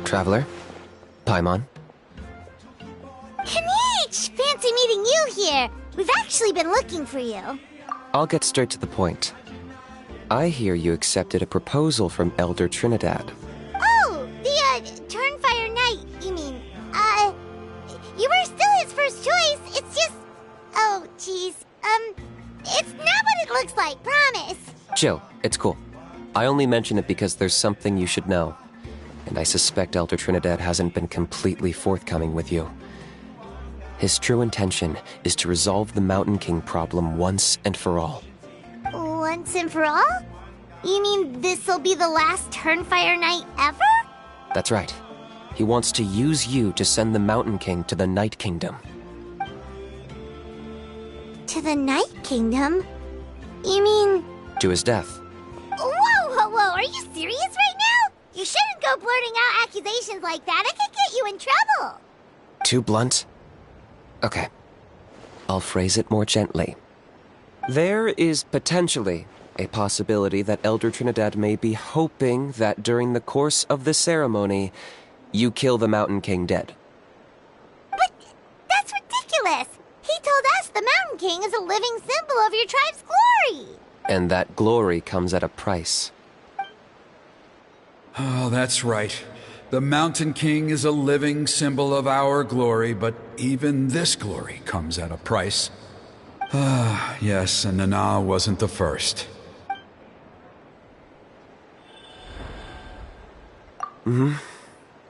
Traveler? Paimon? Kinich! Fancy meeting you here. We've actually been looking for you. I'll get straight to the point. I hear you accepted a proposal from Elder Trinidad. Oh, the, Turnfire Knight, you mean. You were still his first choice. It's just... Oh, jeez. It's not what it looks like, promise. Chill, it's cool. I only mention it because there's something you should know. And I suspect Elder Trinidad hasn't been completely forthcoming with you. His true intention is to resolve the Mountain King problem once and for all. Once and for all? You mean this'll be the last Turnfire Knight ever? That's right. He wants to use you to send the Mountain King to the Night Kingdom. To the Night Kingdom? You mean... To his death. Whoa! Are you serious right now? You shouldn't go blurting out accusations like that. It could get you in trouble. Too blunt? Okay. I'll phrase it more gently. There is potentially a possibility that Elder Trinidad may be hoping that during the course of the ceremony, you kill the Mountain King dead. But that's ridiculous! He told us the Mountain King is a living symbol of your tribe's glory! And that glory comes at a price. Oh, that's right. The Mountain King is a living symbol of our glory, but even this glory comes at a price. Ah, yes, and Nana wasn't the first.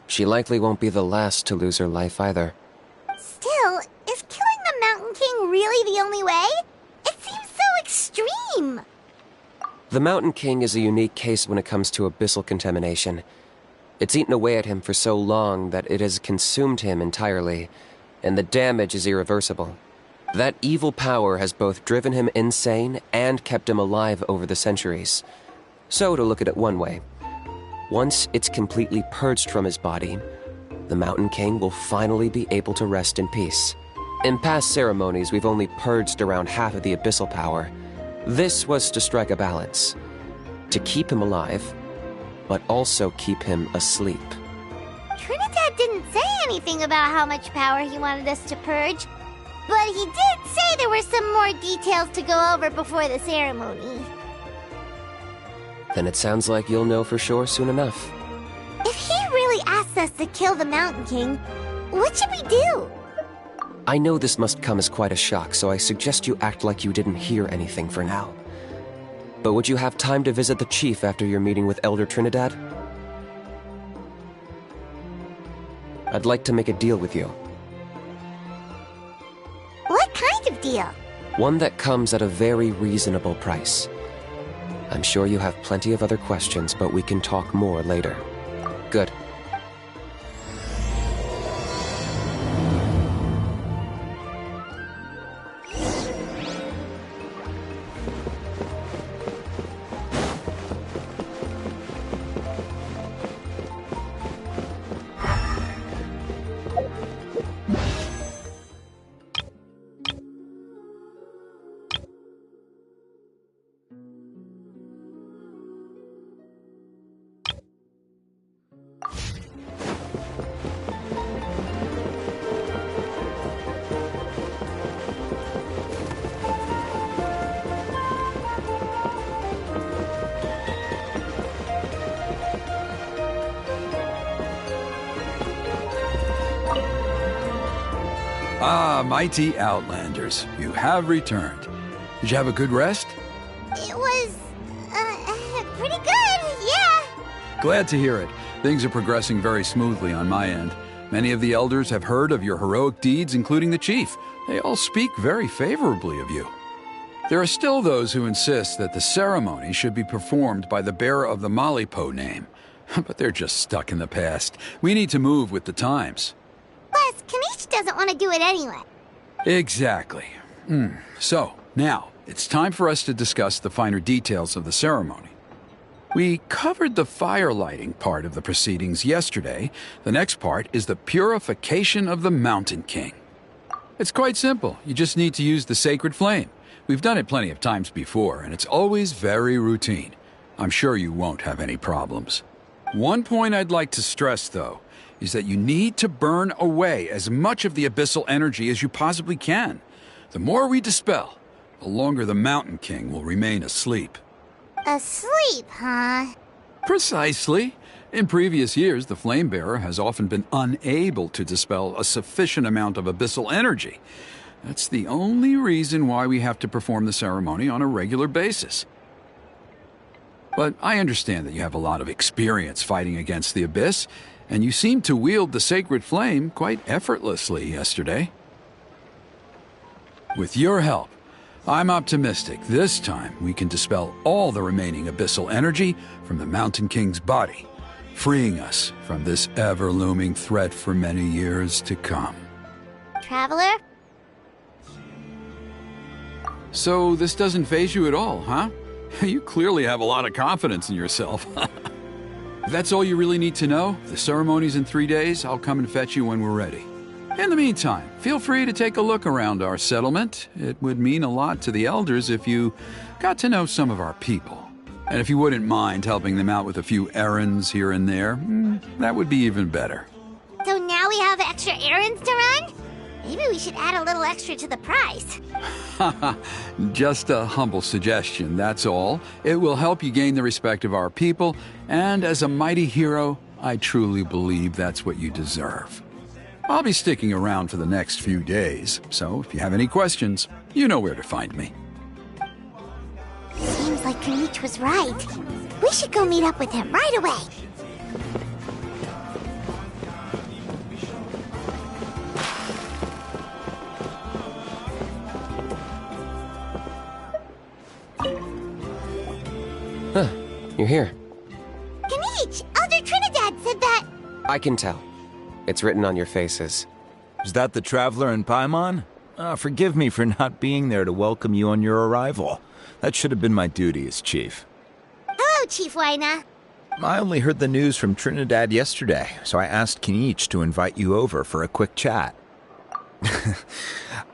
She likely won't be the last to lose her life either. Still, is killing the Mountain King really the only way? It seems so extreme! The Mountain King is a unique case when it comes to abyssal contamination. It's eaten away at him for so long that it has consumed him entirely, and the damage is irreversible. That evil power has both driven him insane and kept him alive over the centuries. So, to look at it one way, once it's completely purged from his body, the Mountain King will finally be able to rest in peace. In past ceremonies, we've only purged around half of the abyssal power. This was to strike a balance, to keep him alive, but also keep him asleep. Trinidad didn't say anything about how much power he wanted us to purge, but he did say there were some more details to go over before the ceremony. Then it sounds like you'll know for sure soon enough. If he really asks us to kill the Mountain King, what should we do? I know this must come as quite a shock, so I suggest you act like you didn't hear anything for now. But would you have time to visit the chief after your meeting with Elder Trinidad? I'd like to make a deal with you. What kind of deal? One that comes at a very reasonable price. I'm sure you have plenty of other questions, but we can talk more later. Good. Ah, mighty Outlanders, you have returned. Did you have a good rest? It was, pretty good, yeah. Glad to hear it. Things are progressing very smoothly on my end. Many of the elders have heard of your heroic deeds, including the chief. They all speak very favorably of you. There are still those who insist that the ceremony should be performed by the bearer of the Malipo name. But they're just stuck in the past. We need to move with the times. Plus, Kinich doesn't want to do it anyway. Exactly. So, now, it's time for us to discuss the finer details of the ceremony. We covered the fire lighting part of the proceedings yesterday. The next part is the purification of the Mountain King. It's quite simple. You just need to use the sacred flame. We've done it plenty of times before, and it's always very routine. I'm sure you won't have any problems. One point I'd like to stress, though. is that you need to burn away as much of the abyssal energy as you possibly can. The more we dispel, the longer the Mountain King will remain asleep. Asleep, huh? Precisely. In previous years, the Flamebearer has often been unable to dispel a sufficient amount of abyssal energy. That's the only reason why we have to perform the ceremony on a regular basis. But I understand that you have a lot of experience fighting against the Abyss, and you seemed to wield the sacred flame quite effortlessly yesterday. With your help, I'm optimistic this time we can dispel all the remaining abyssal energy from the Mountain King's body, freeing us from this ever-looming threat for many years to come. Traveler? So this doesn't faze you at all, huh? You clearly have a lot of confidence in yourself. If that's all you really need to know, the ceremony's in 3 days. I'll come and fetch you when we're ready. In the meantime, feel free to take a look around our settlement. It would mean a lot to the elders if you got to know some of our people. And if you wouldn't mind helping them out with a few errands here and there, that would be even better. So now we have extra errands to run? Maybe we should add a little extra to the price. Just a humble suggestion, that's all. It will help you gain the respect of our people, and as a mighty hero, I truly believe that's what you deserve. I'll be sticking around for the next few days, so if you have any questions, you know where to find me. Seems like Kinich was right. We should go meet up with him right away. Huh, you're here. Kinich! Elder Trinidad said that... I can tell. It's written on your faces. Is that the Traveler in Paimon? Forgive me for not being there to welcome you on your arrival. That should have been my duty as chief. Hello, Chief Waina. I only heard the news from Trinidad yesterday, so I asked Kinich to invite you over for a quick chat.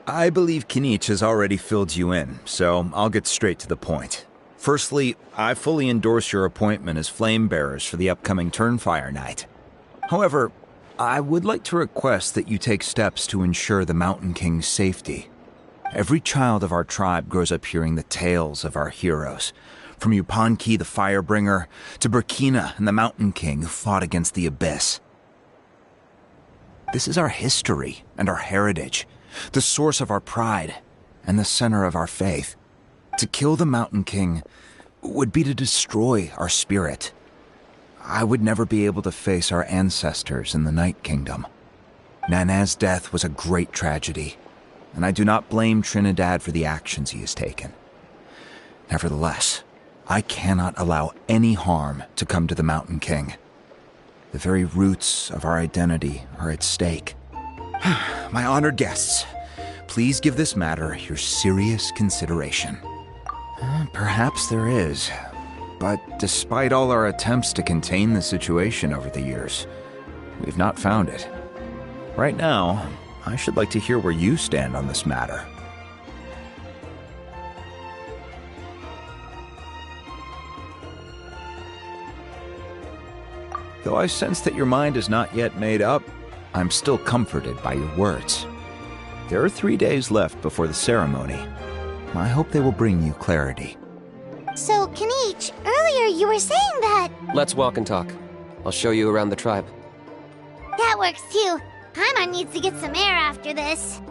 I believe Kinich has already filled you in, so I'll get straight to the point. Firstly, I fully endorse your appointment as flame bearers for the upcoming Turnfire Night. However, I would like to request that you take steps to ensure the Mountain King's safety. Every child of our tribe grows up hearing the tales of our heroes, from Yupanqui the Firebringer to Burkina and the Mountain King who fought against the Abyss. This is our history and our heritage, the source of our pride and the center of our faith. To kill the Mountain King would be to destroy our spirit. I would never be able to face our ancestors in the Night Kingdom. Nana's death was a great tragedy, and I do not blame Trinidad for the actions he has taken. Nevertheless, I cannot allow any harm to come to the Mountain King. The very roots of our identity are at stake. My honored guests, please give this matter your serious consideration. Perhaps there is, but despite all our attempts to contain the situation over the years, we've not found it. Right now, I should like to hear where you stand on this matter. Though I sense that your mind is not yet made up, I'm still comforted by your words. There are 3 days left before the ceremony. I hope they will bring you clarity. So, Kinich, earlier you were saying that... Let's walk and talk. I'll show you around the tribe. That works too. Paimon needs to get some air after this.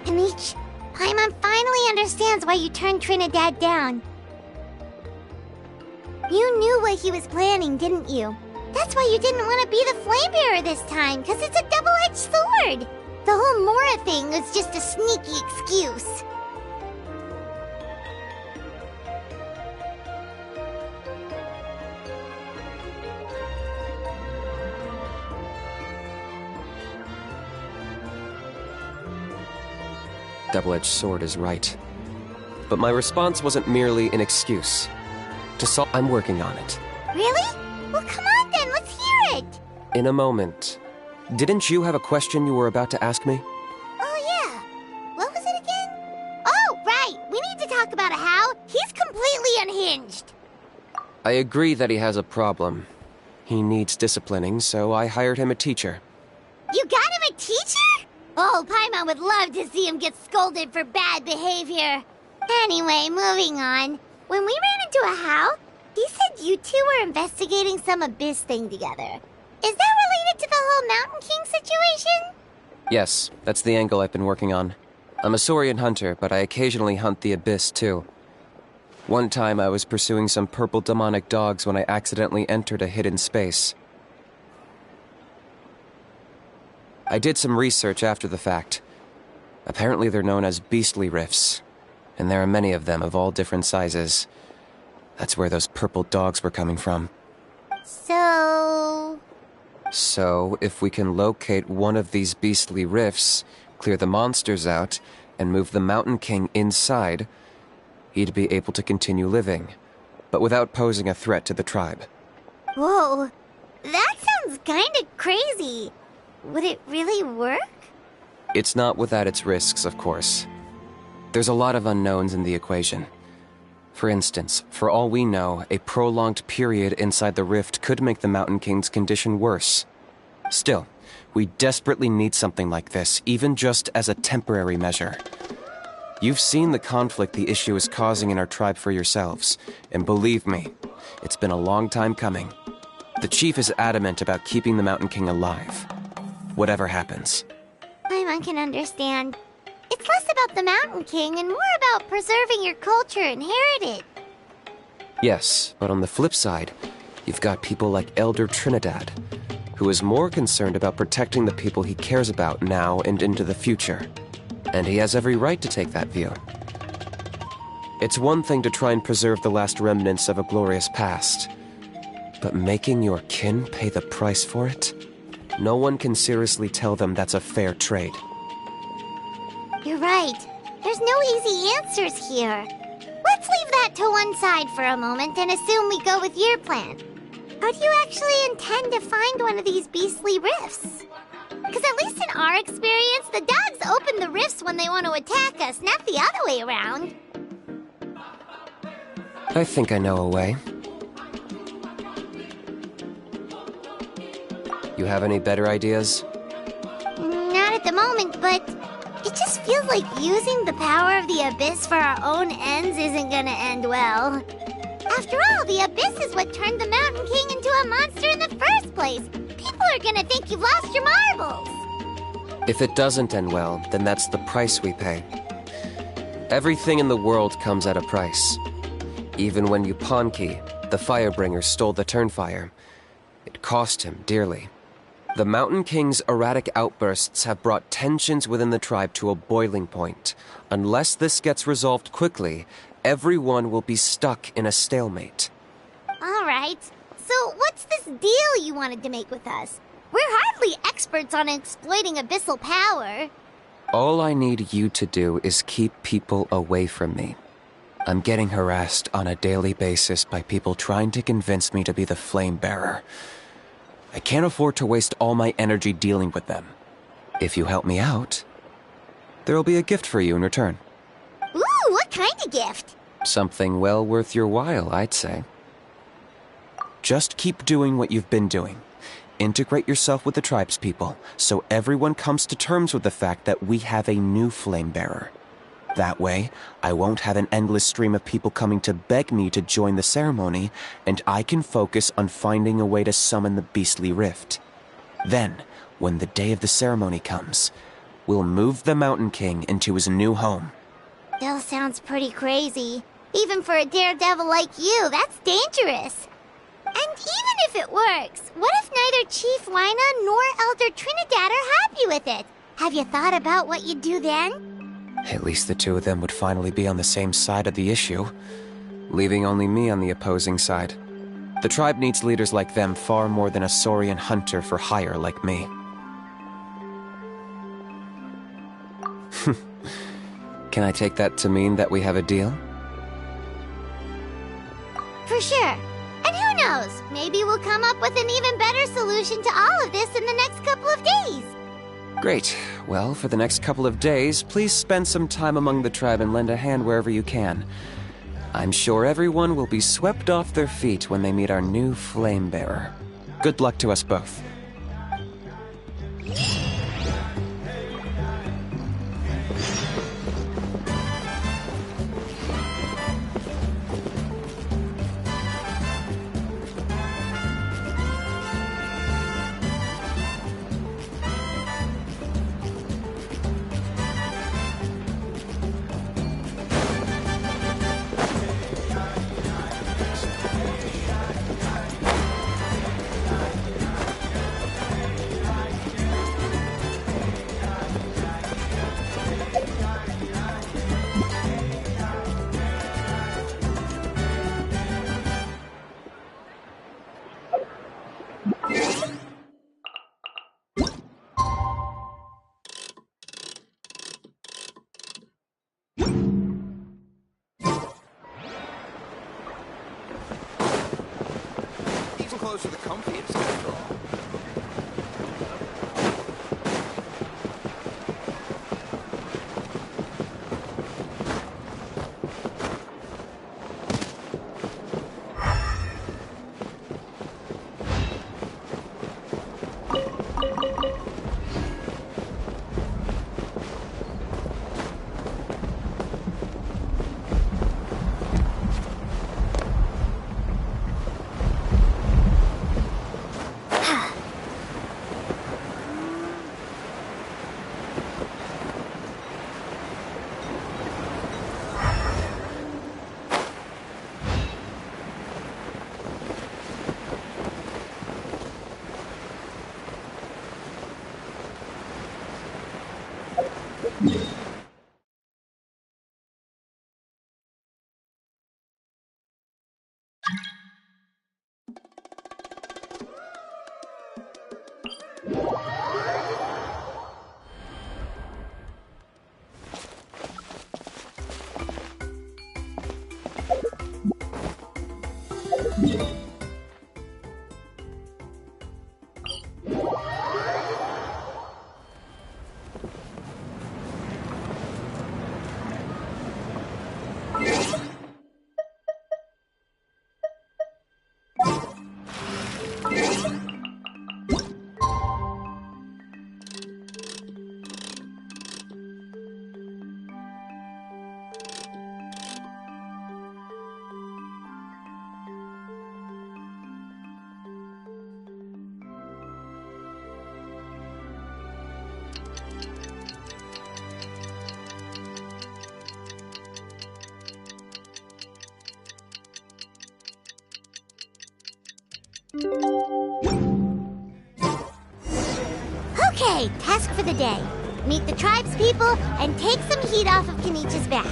Kinich, Paimon finally understands why you turned Trinidad down. You knew what he was planning, didn't you? That's why you didn't want to be the Flamebearer this time, because it's a double-edged sword. The whole Mora thing was just a sneaky excuse. double-edged sword is right. But my response wasn't merely an excuse. I'm working on it. Really? Well, come on then, let's hear it! In a moment. Didn't you have a question you were about to ask me? Oh, yeah. What was it again? Oh, right! We need to talk about How. He's completely unhinged. I agree that he has a problem. He needs disciplining, so I hired him a teacher. You got him a teacher? Oh, Paimon would love to see him get scolded for bad behavior. Anyway, moving on. When we ran into a How, he said you two were investigating some abyss thing together. Is that related to the whole Mountain King situation? Yes, that's the angle I've been working on. I'm a Saurian hunter, but I occasionally hunt the abyss too. One time I was pursuing some purple demonic dogs when I accidentally entered a hidden space. I did some research after the fact. Apparently they're known as beastly rifts, and there are many of them of all different sizes. That's where those purple dogs were coming from. So, if we can locate one of these beastly rifts, clear the monsters out, and move the Mountain King inside, he'd be able to continue living, but without posing a threat to the tribe. Whoa, that sounds kinda crazy. Would it really work? It's not without its risks, of course. There's a lot of unknowns in the equation. For instance, for all we know, a prolonged period inside the rift could make the Mountain King's condition worse. Still, we desperately need something like this, even just as a temporary measure. You've seen the conflict the issue is causing in our tribe for yourselves, and believe me, it's been a long time coming. The chief is adamant about keeping the Mountain King alive, whatever happens. Paimon can understand. It's less about the Mountain King and more about preserving your culture and heritage. Yes, but on the flip side, you've got people like Elder Trinidad, who is more concerned about protecting the people he cares about now and into the future. And he has every right to take that view. It's one thing to try and preserve the last remnants of a glorious past, but making your kin pay the price for it? No one can seriously tell them that's a fair trade. You're right. There's no easy answers here. Let's leave that to one side for a moment and assume we go with your plan. How do you actually intend to find one of these beastly rifts? Because at least in our experience, the dogs open the rifts when they want to attack us, not the other way around. I think I know a way. You have any better ideas? Not at the moment, but it just feels like using the power of the Abyss for our own ends isn't gonna end well. After all, the Abyss is what turned the Mountain King into a monster in the first place. People are gonna think you've lost your marbles. If it doesn't end well, then that's the price we pay. Everything in the world comes at a price. Even when Yupanqui, the Firebringer, stole the Turnfire, it cost him dearly. The Mountain King's erratic outbursts have brought tensions within the tribe to a boiling point. Unless this gets resolved quickly, everyone will be stuck in a stalemate. All right. So what's this deal you wanted to make with us? We're hardly experts on exploiting abyssal power. All I need you to do is keep people away from me. I'm getting harassed on a daily basis by people trying to convince me to be the flame bearer. I can't afford to waste all my energy dealing with them. If you help me out, there'll be a gift for you in return. Ooh, what kind of gift? Something well worth your while, I'd say. Just keep doing what you've been doing. Integrate yourself with the tribespeople, so everyone comes to terms with the fact that we have a new flame bearer. That way, I won't have an endless stream of people coming to beg me to join the ceremony, and I can focus on finding a way to summon the beastly rift. Then, when the day of the ceremony comes, we'll move the Mountain King into his new home. Still sounds pretty crazy. Even for a daredevil like you, that's dangerous. And even if it works, what if neither Chief Wyna nor Elder Trinidad are happy with it? Have you thought about what you'd do then? At least the two of them would finally be on the same side of the issue, leaving only me on the opposing side. The tribe needs leaders like them far more than a Saurian hunter for hire like me. Can I take that to mean that we have a deal? For sure. And who knows? Maybe we'll come up with an even better solution to all of this in the next couple of days. Great. Well, for the next couple of days, please spend some time among the tribe and lend a hand wherever you can. I'm sure everyone will be swept off their feet when they meet our new flame bearer. Good luck to us both. These clothes are the comfiest after all. Okay, task for the day. Meet the tribe's people and take some heat off of Kinich's back.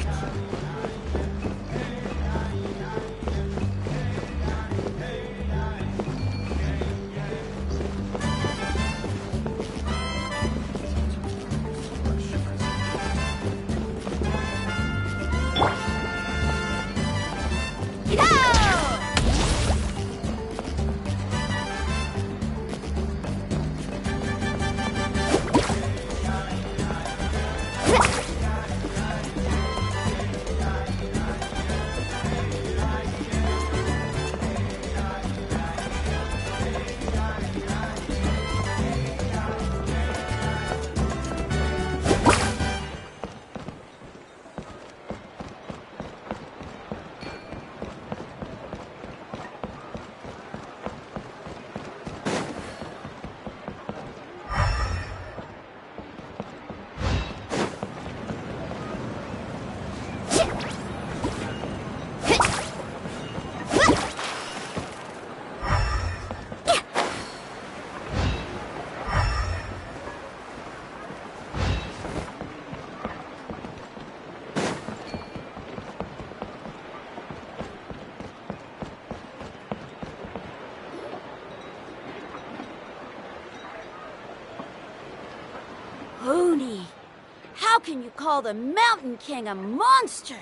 How can you call the Mountain King a monster?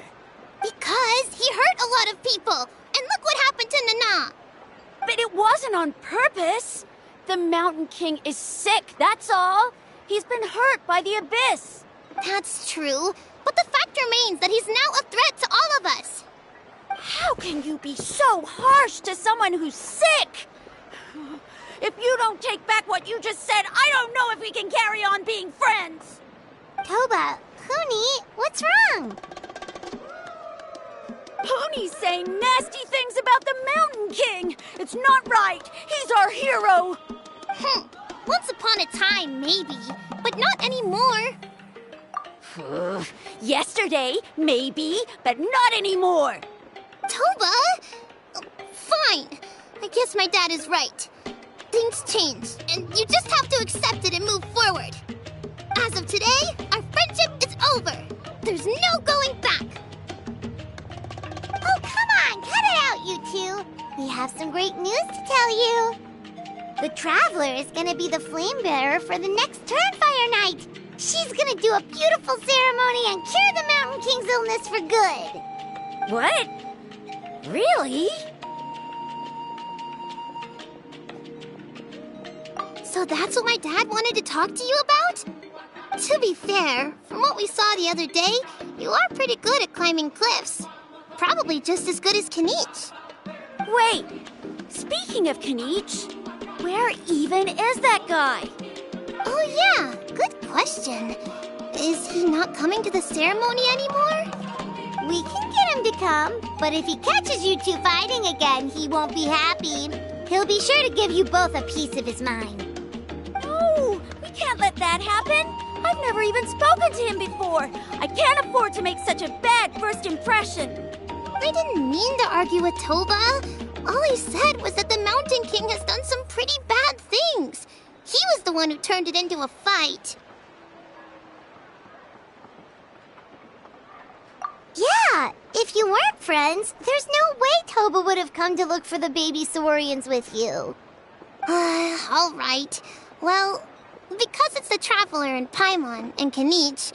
Because he hurt a lot of people. And look what happened to Nana. But it wasn't on purpose. The Mountain King is sick, that's all. He's been hurt by the Abyss. That's true. But the fact remains that he's now a threat to all of us. How can you be so harsh to someone who's sick? If you don't take back what you just said, I don't know if we can carry on being friends. Toba, Huni, what's wrong? Pony's saying nasty things about the Mountain King. It's not right. He's our hero. Once upon a time, maybe. But not anymore. Yesterday, maybe, but not anymore. Toba? Fine. I guess my dad is right. Things change, and you just have to accept it and move forward. As of today, our friendship is over. There's no going back. Oh, come on, cut it out, you two. We have some great news to tell you. The Traveler is gonna be the flame bearer for the next Turnfire Night. She's gonna do a beautiful ceremony and cure the Mountain King's illness for good. What? Really? So that's what my dad wanted to talk to you about? To be fair, from what we saw the other day, you are pretty good at climbing cliffs. Probably just as good as Kinich. Wait, speaking of Kinich, where even is that guy? Oh yeah, good question. Is he not coming to the ceremony anymore? We can get him to come, but if he catches you two fighting again, he won't be happy. He'll be sure to give you both a piece of his mind. No, we can't let that happen. I've never even spoken to him before. I can't afford to make such a bad first impression. I didn't mean to argue with Toba. All I said was that the Mountain King has done some pretty bad things. He was the one who turned it into a fight. Yeah, if you weren't friends, there's no way Toba would have come to look for the baby Saurians with you. All right. Well, because it's the Traveler and Paimon and Kinich,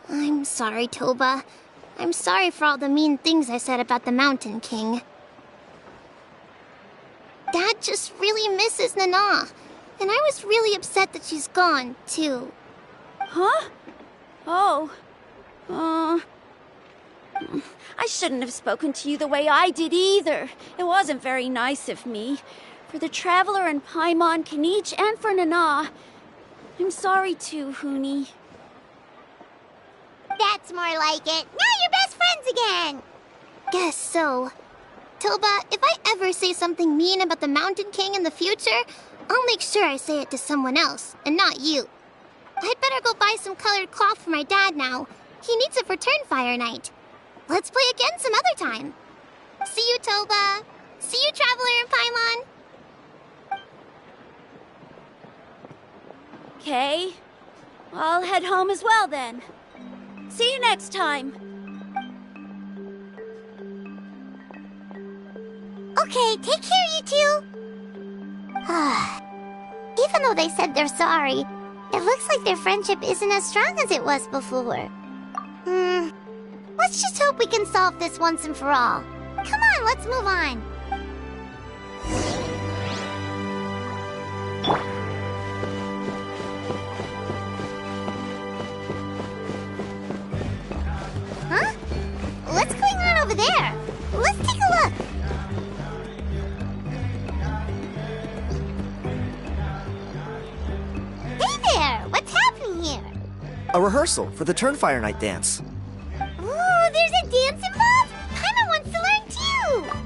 I'm sorry, Toba. I'm sorry for all the mean things I said about the Mountain King. Dad just really misses Nana, and I was really upset that she's gone, too. Huh? Oh. I shouldn't have spoken to you the way I did either. It wasn't very nice of me. For the Traveler and Paimon, Kinich, and for Nana. I'm sorry too, Huni. That's more like it. Now you're best friends again. Guess so. Toba, if I ever say something mean about the Mountain King in the future, I'll make sure I say it to someone else, and not you. I'd better go buy some colored cloth for my dad now. He needs it for Turnfire Night. Let's play again some other time. See you, Toba. See you, Traveler and Paimon. Okay. I'll head home as well then. See you next time. Okay, take care, you two. Even though they said they're sorry, it looks like their friendship isn't as strong as it was before. Let's just hope we can solve this once and for all. Come on, let's move on. Huh? What's going on over there? Let's take a look. Hey there! What's happening here? A rehearsal for the Turnfire Night dance. Ooh, there's a dance involved? Paimon wants to learn too!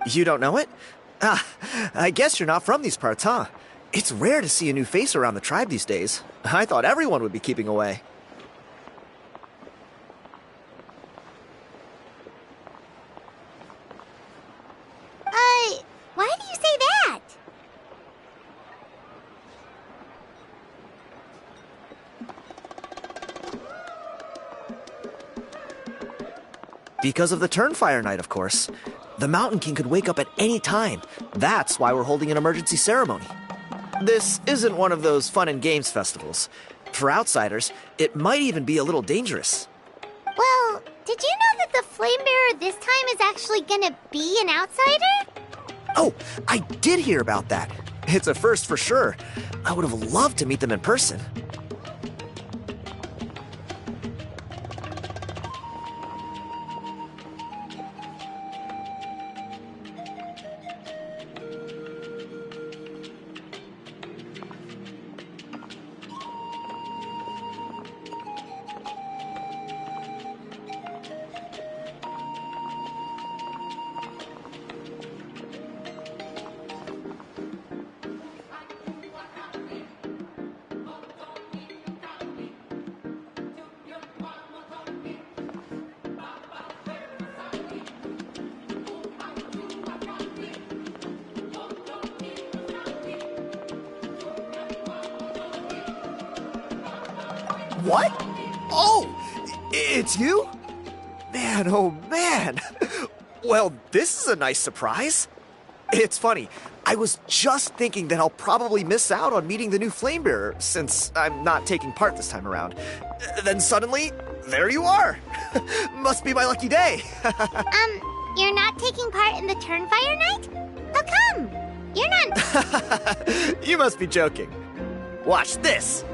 You don't know it? Ah, I guess you're not from these parts, huh? It's rare to see a new face around the tribe these days. I thought everyone would be keeping away. Why do you say that? Because of the Turnfire Night, of course. The Mountain King could wake up at any time. That's why we're holding an emergency ceremony. This isn't one of those fun and games festivals. For outsiders, it might even be a little dangerous. Well, did you know that the Flame Bearer this time is actually gonna be an outsider? Oh, I did hear about that. It's a first for sure. I would have loved to meet them in person. What? Oh, it's you? Man, oh man. Well, this is a nice surprise. It's funny, I was just thinking that I'll probably miss out on meeting the new Flamebearer since I'm not taking part this time around. Then suddenly, there you are. Must be my lucky day. You're not taking part in the Turnfire Night? How come? You're not... You must be joking. Watch this.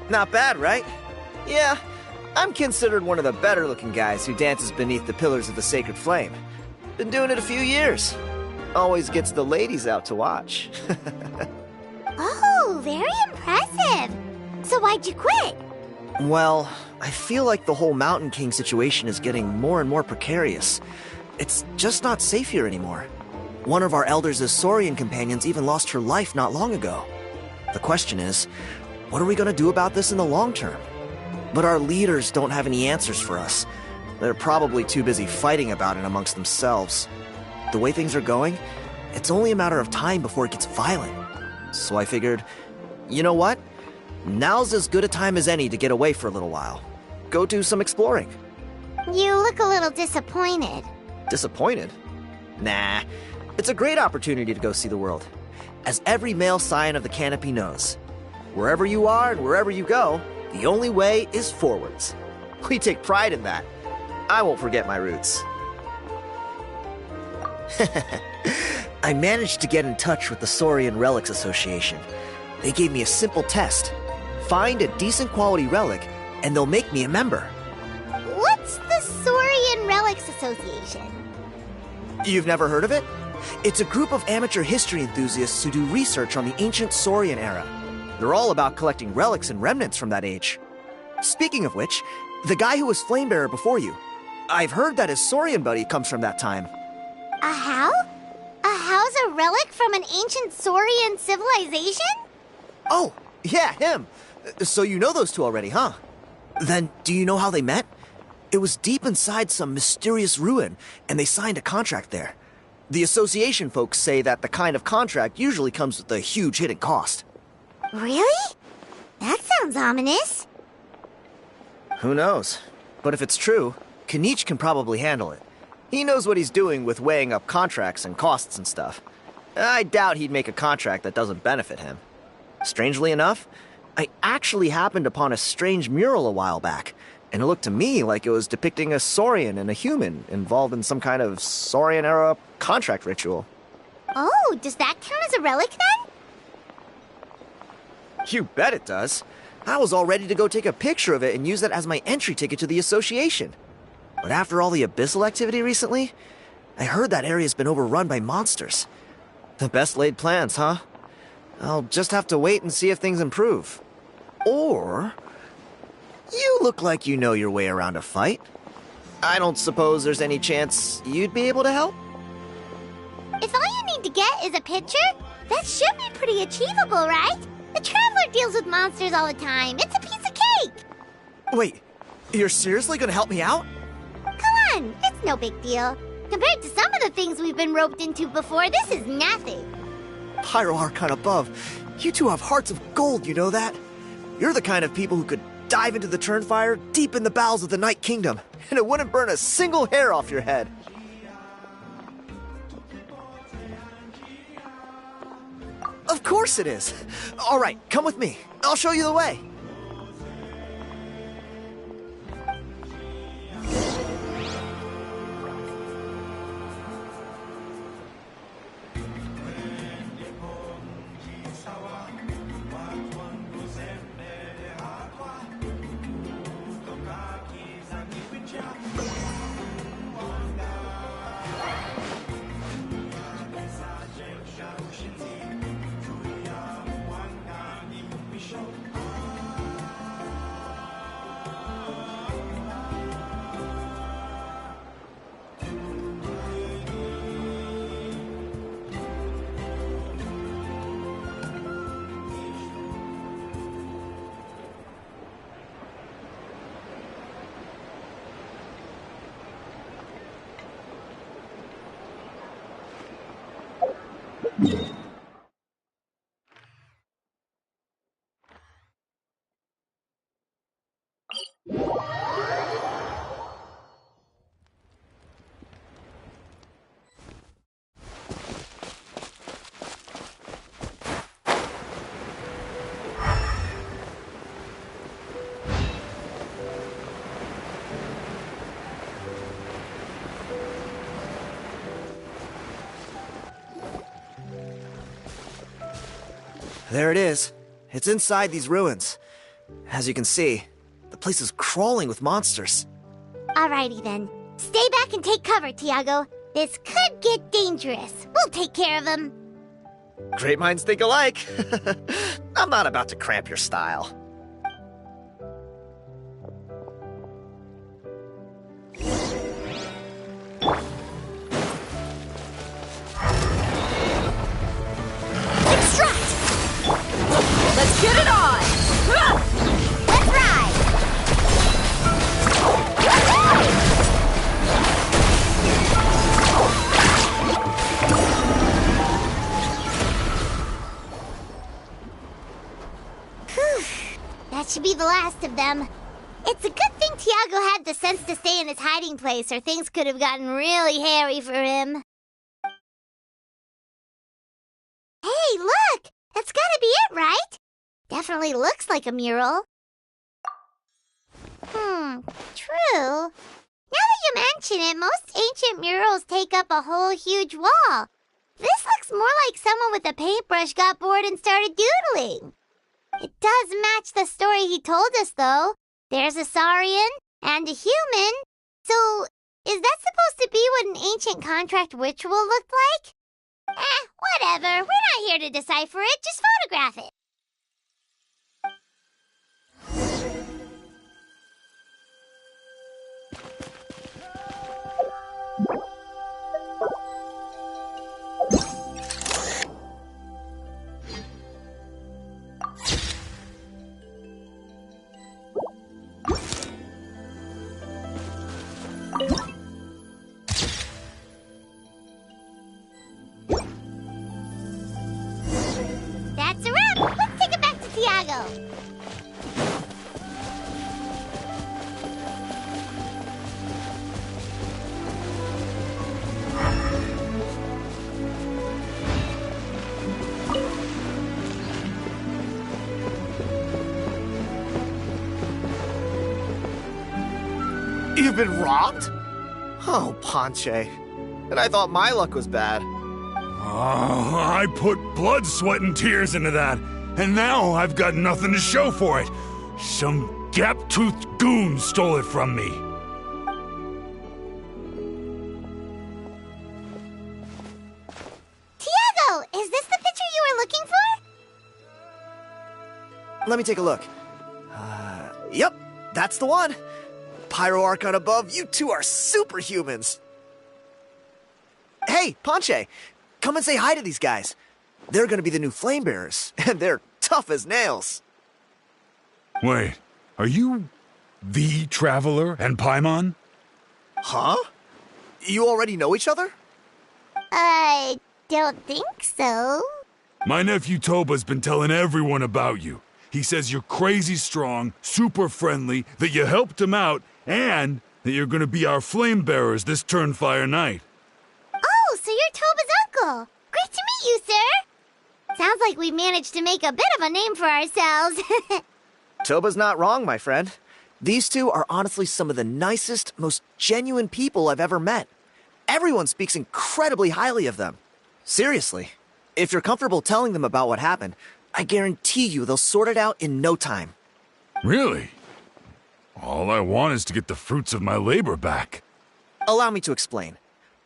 Not bad, right? Yeah, I'm considered one of the better-looking guys who dances beneath the pillars of the sacred flame. Been doing it a few years. Always gets the ladies out to watch. Oh, very impressive. So why'd you quit? Well, I feel like the whole Mountain King situation is getting more and more precarious. It's just not safe here anymore. One of our elders' Saurian companions even lost her life not long ago. The question is, what are we going to do about this in the long term? But our leaders don't have any answers for us. They're probably too busy fighting about it amongst themselves. The way things are going, it's only a matter of time before it gets violent. So I figured, you know what? Now's as good a time as any to get away for a little while. Go do some exploring. You look a little disappointed. Disappointed? Nah, it's a great opportunity to go see the world. As every male scion of the canopy knows, wherever you are and wherever you go, the only way is forwards. We take pride in that. I won't forget my roots. I managed to get in touch with the Saurian Relics Association. They gave me a simple test. Find a decent quality relic, and they'll make me a member. What's the Saurian Relics Association? You've never heard of it? It's a group of amateur history enthusiasts who do research on the ancient Saurian era. They're all about collecting relics and remnants from that age. Speaking of which, the guy who was Flamebearer before you, I've heard that his Saurian buddy comes from that time. A how? A how's a relic from an ancient Saurian civilization? Oh, yeah, him. So you know those two already, huh? Then, do you know how they met? It was deep inside some mysterious ruin, and they signed a contract there. The association folks say that the kind of contract usually comes with a huge hidden cost. Really? That sounds ominous. Who knows? But if it's true, Kinich can probably handle it. He knows what he's doing with weighing up contracts and costs and stuff. I doubt he'd make a contract that doesn't benefit him. Strangely enough, I actually happened upon a strange mural a while back, and it looked to me like it was depicting a Saurian and a human involved in some kind of Saurian-era contract ritual. Oh, does that count as a relic then? You bet it does. I was all ready to go take a picture of it and use that as my entry ticket to the association. But after all the abyssal activity recently, I heard that area's been overrun by monsters. The best laid plans, huh? I'll just have to wait and see if things improve. Or you look like you know your way around a fight. I don't suppose there's any chance you'd be able to help? If all you need to get is a picture, that should be pretty achievable, right? The Traveler deals with monsters all the time. It's a piece of cake. Wait, you're seriously gonna help me out? Come on, it's no big deal. Compared to some of the things we've been roped into before, this is nothing. Pyro Archon above, you two have hearts of gold, you know that? You're the kind of people who could dive into the Turnfire deep in the bowels of the Night Kingdom, and it wouldn't burn a single hair off your head. Of course it is. All right, come with me. I'll show you the way. There it is. It's inside these ruins. As you can see, the place is crawling with monsters. Alrighty then. Stay back and take cover, Tiago. This could get dangerous. We'll take care of him. Great minds think alike. I'm not about to cramp your style. Let's get it on! Let's ride! Whew. That should be the last of them. It's a good thing Tiago had the sense to stay in his hiding place, or things could have gotten really hairy for him. Hey, look! That's gotta be it, right? Definitely looks like a mural. True. Now that you mention it, most ancient murals take up a whole huge wall. This looks more like someone with a paintbrush got bored and started doodling. It does match the story he told us, though. There's a Saurian and a human. So, is that supposed to be what an ancient contract ritual looked like? Whatever. We're not here to decipher it. Just photograph it. That's a wrap. Let's take it back to Tiago. You've been robbed? Oh, Ponche. And I thought my luck was bad. Oh, I put blood, sweat, and tears into that, and now I've got nothing to show for it. Some gap-toothed goon stole it from me. Tiago, is this the picture you were looking for? Let me take a look. Yep, that's the one. Pyro Archon above, you two are superhumans. Hey, Ponche, come and say hi to these guys. They're gonna be the new flame bearers, and they're tough as nails. Wait, are you the Traveler and Paimon? Huh? You already know each other? I don't think so. My nephew Toba's been telling everyone about you. He says you're crazy strong, super friendly, that you helped him out, and that you're gonna be our flame bearers this Turnfire night. Oh, so you're Toba's uncle. Great to meet you, sir. Sounds like we managed to make a bit of a name for ourselves. Toba's not wrong, my friend. These two are honestly some of the nicest, most genuine people I've ever met. Everyone speaks incredibly highly of them. Seriously, if you're comfortable telling them about what happened, I guarantee you they'll sort it out in no time. Really? All I want is to get the fruits of my labor back. Allow me to explain.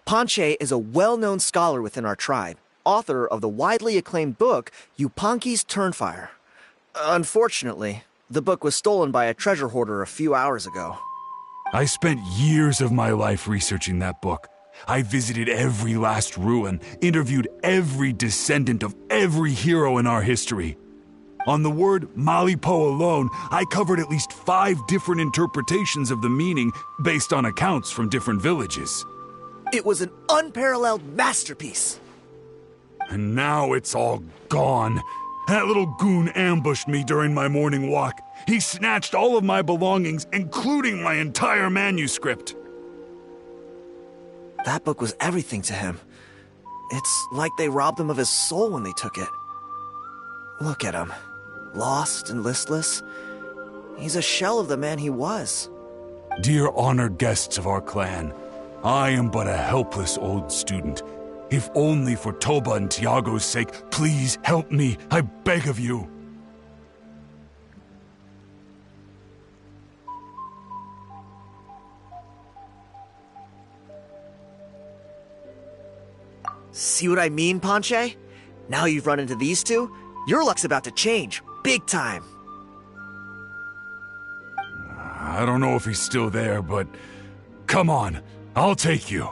Ponche is a well-known scholar within our tribe, author of the widely acclaimed book, Yupanqui's Turnfire. Unfortunately, the book was stolen by a treasure hoarder a few hours ago. I spent years of my life researching that book. I visited every last ruin, interviewed every descendant of every hero in our history. On the word Malipo alone, I covered at least 5 different interpretations of the meaning based on accounts from different villages. It was an unparalleled masterpiece. And now it's all gone. That little goon ambushed me during my morning walk. He snatched all of my belongings, including my entire manuscript. That book was everything to him. It's like they robbed him of his soul when they took it. Look at him. Lost and listless. He's a shell of the man he was. Dear honored guests of our clan, I am but a helpless old student. If only for Toba and Tiago's sake, please help me, I beg of you. See what I mean, Ponche? Now you've run into these two, your luck's about to change, big time. I don't know if he's still there, but come on, I'll take you.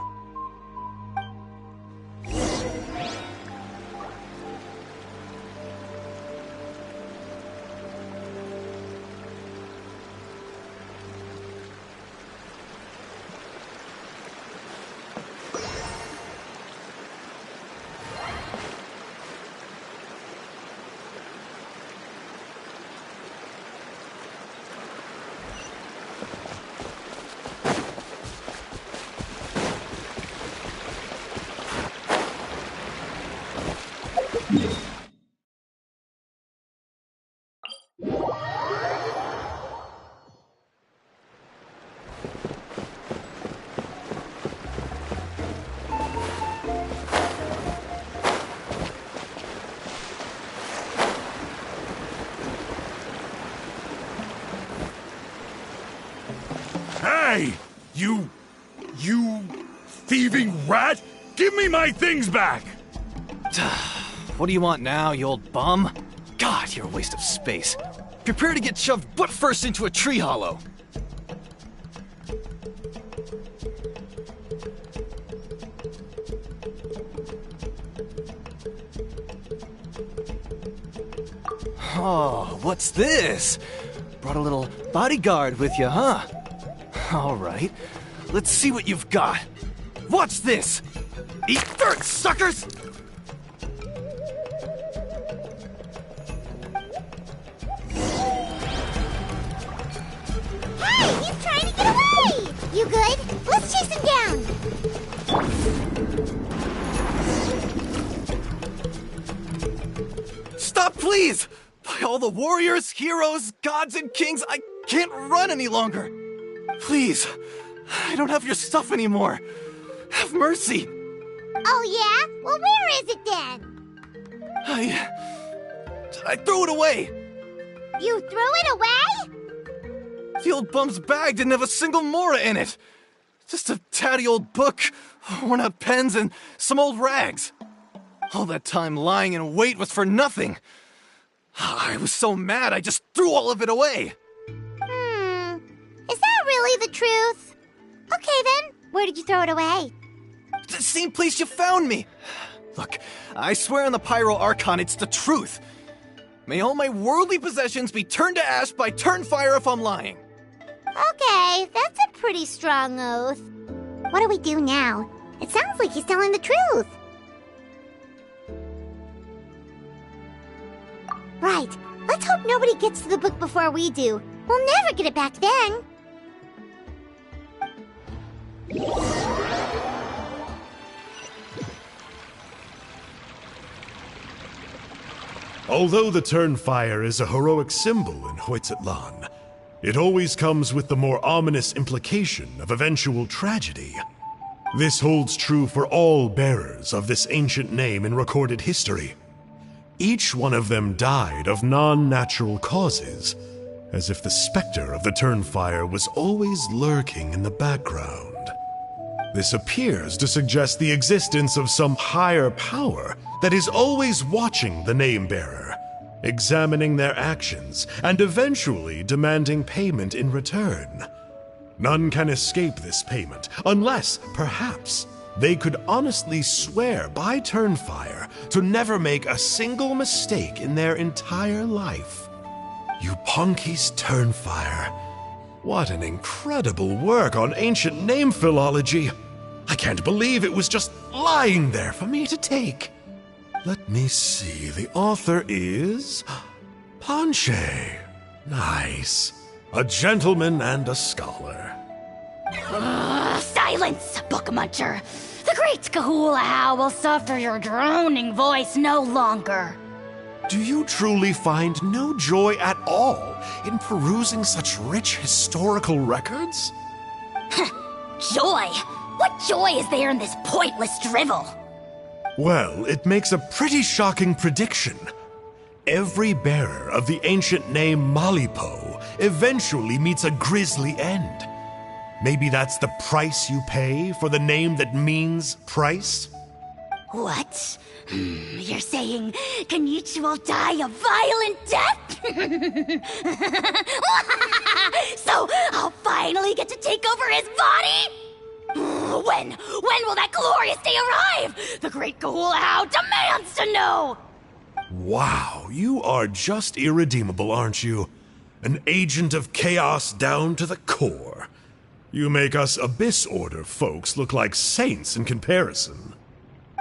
Hey! You thieving rat! Give me my things back! What do you want now, you old bum? God, you're a waste of space. Prepare to get shoved butt first into a tree hollow. Oh, what's this? Brought a little bodyguard with you, huh? All right, let's see what you've got. Watch this! Eat dirt, suckers! Hey, he's trying to get away! You good? Let's chase him down! Stop, please! By all the warriors, heroes, gods, and kings, I can't run any longer! Please, I don't have your stuff anymore. Have mercy. Oh, yeah? Well, where is it then? I threw it away. You threw it away? The old bum's bag didn't have a single mora in it. Just a tatty old book, worn out pens, and some old rags. All that time lying in wait was for nothing. I was so mad I just threw all of it away. Is that really the truth? Okay then, where did you throw it away? The same place you found me. Look, I swear on the Pyro Archon it's the truth. May all my worldly possessions be turned to ash by Turnfire if I'm lying. Okay, that's a pretty strong oath. What do we do now? It sounds like he's telling the truth. Right. Let's hope nobody gets to the book before we do. We'll never get it back then. Although the Turnfire is a heroic symbol in Hoytzatlan, it always comes with the more ominous implication of eventual tragedy. This holds true for all bearers of this ancient name in recorded history. Each one of them died of non-natural causes, as if the specter of the Turnfire was always lurking in the background. This appears to suggest the existence of some higher power that is always watching the name-bearer, examining their actions, and eventually demanding payment in return. None can escape this payment, unless, perhaps, they could honestly swear by Turnfire to never make a single mistake in their entire life. Yupanqui's Turnfire. What an incredible work on ancient name philology. I can't believe it was just lying there for me to take. Let me see, the author is Panche. Nice. A gentleman and a scholar. Silence, book muncher. The great Kahula will suffer your droning voice no longer. Do you truly find no joy at all in perusing such rich historical records? Joy? What joy is there in this pointless drivel? Well, it makes a pretty shocking prediction. Every bearer of the ancient name Malipo eventually meets a grisly end. Maybe that's the price you pay for the name that means price? What? You're saying Kinich will die a violent death? So I'll finally get to take over his body? When will that glorious day arrive? The great Kahula demands to know! Wow, you are just irredeemable, aren't you? An agent of chaos down to the core. You make us Abyss Order folks look like saints in comparison.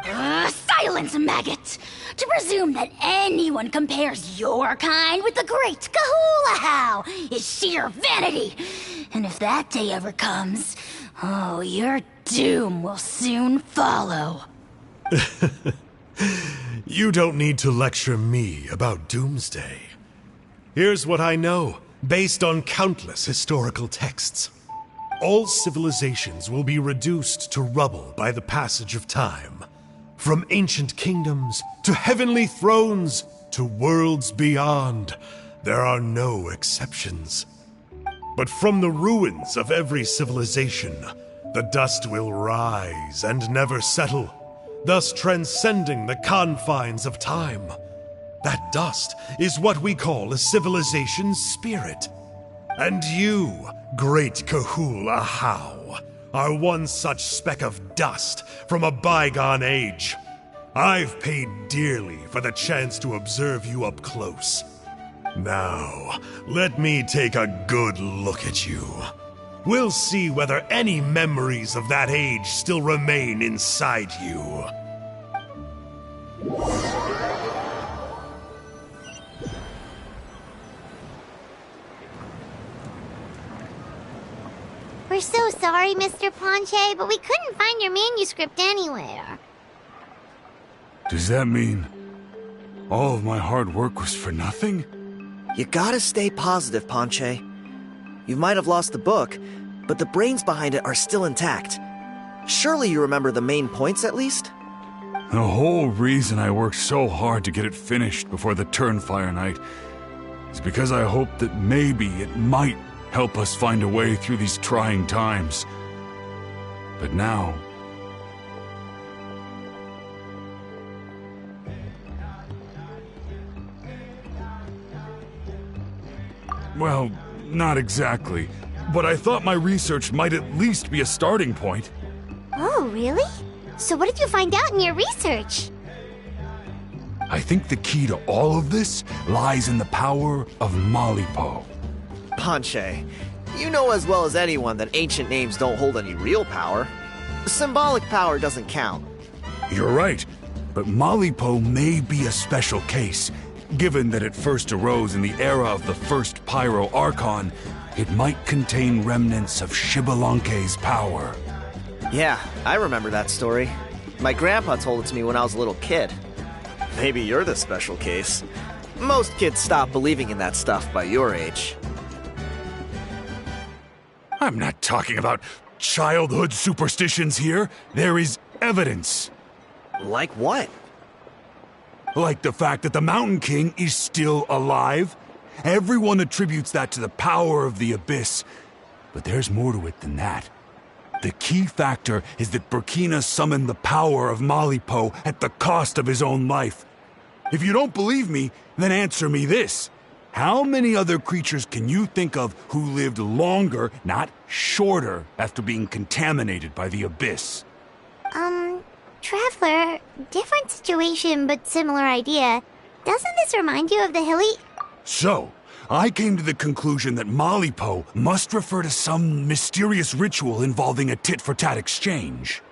Silence, maggot! To presume that anyone compares your kind with the great Kahula is sheer vanity. And if that day ever comes, oh, your doom will soon follow. You don't need to lecture me about Doomsday. Here's what I know, based on countless historical texts. All civilizations will be reduced to rubble by the passage of time. From ancient kingdoms, to heavenly thrones, to worlds beyond, there are no exceptions. But from the ruins of every civilization, the dust will rise and never settle, thus transcending the confines of time. That dust is what we call a civilization's spirit. And you, great Kahula How, are one such speck of dust from a bygone age. I've paid dearly for the chance to observe you up close. Now, let me take a good look at you. We'll see whether any memories of that age still remain inside you. We're so sorry, Mr. Ponche, but we couldn't find your manuscript anywhere. Does that mean all of my hard work was for nothing? You gotta stay positive, Ponche. You might have lost the book, but the brains behind it are still intact. Surely you remember the main points at least? The whole reason I worked so hard to get it finished before the Turnfire night is because I hoped that maybe it might help us find a way through these trying times. But now... Well, not exactly. But I thought my research might at least be a starting point. Oh, really? So what did you find out in your research? I think the key to all of this lies in the power of Malipo. Ponche, you know as well as anyone that ancient names don't hold any real power. Symbolic power doesn't count. You're right, but Malipo may be a special case. Given that it first arose in the era of the first Pyro Archon, it might contain remnants of Xbalanque's power. Yeah, I remember that story. My grandpa told it to me when I was a little kid. Maybe you're the special case. Most kids stop believing in that stuff by your age. I'm not talking about childhood superstitions here. There is evidence. Like what? Like the fact that the Mountain King is still alive. Everyone attributes that to the power of the Abyss. But there's more to it than that. The key factor is that Burkina summoned the power of Malipo at the cost of his own life. If you don't believe me, then answer me this. How many other creatures can you think of who lived longer, not shorter, after being contaminated by the Abyss? Traveler, different situation but similar idea. Doesn't this remind you of the hilly... So, I came to the conclusion that Malipo must refer to some mysterious ritual involving a tit-for-tat exchange.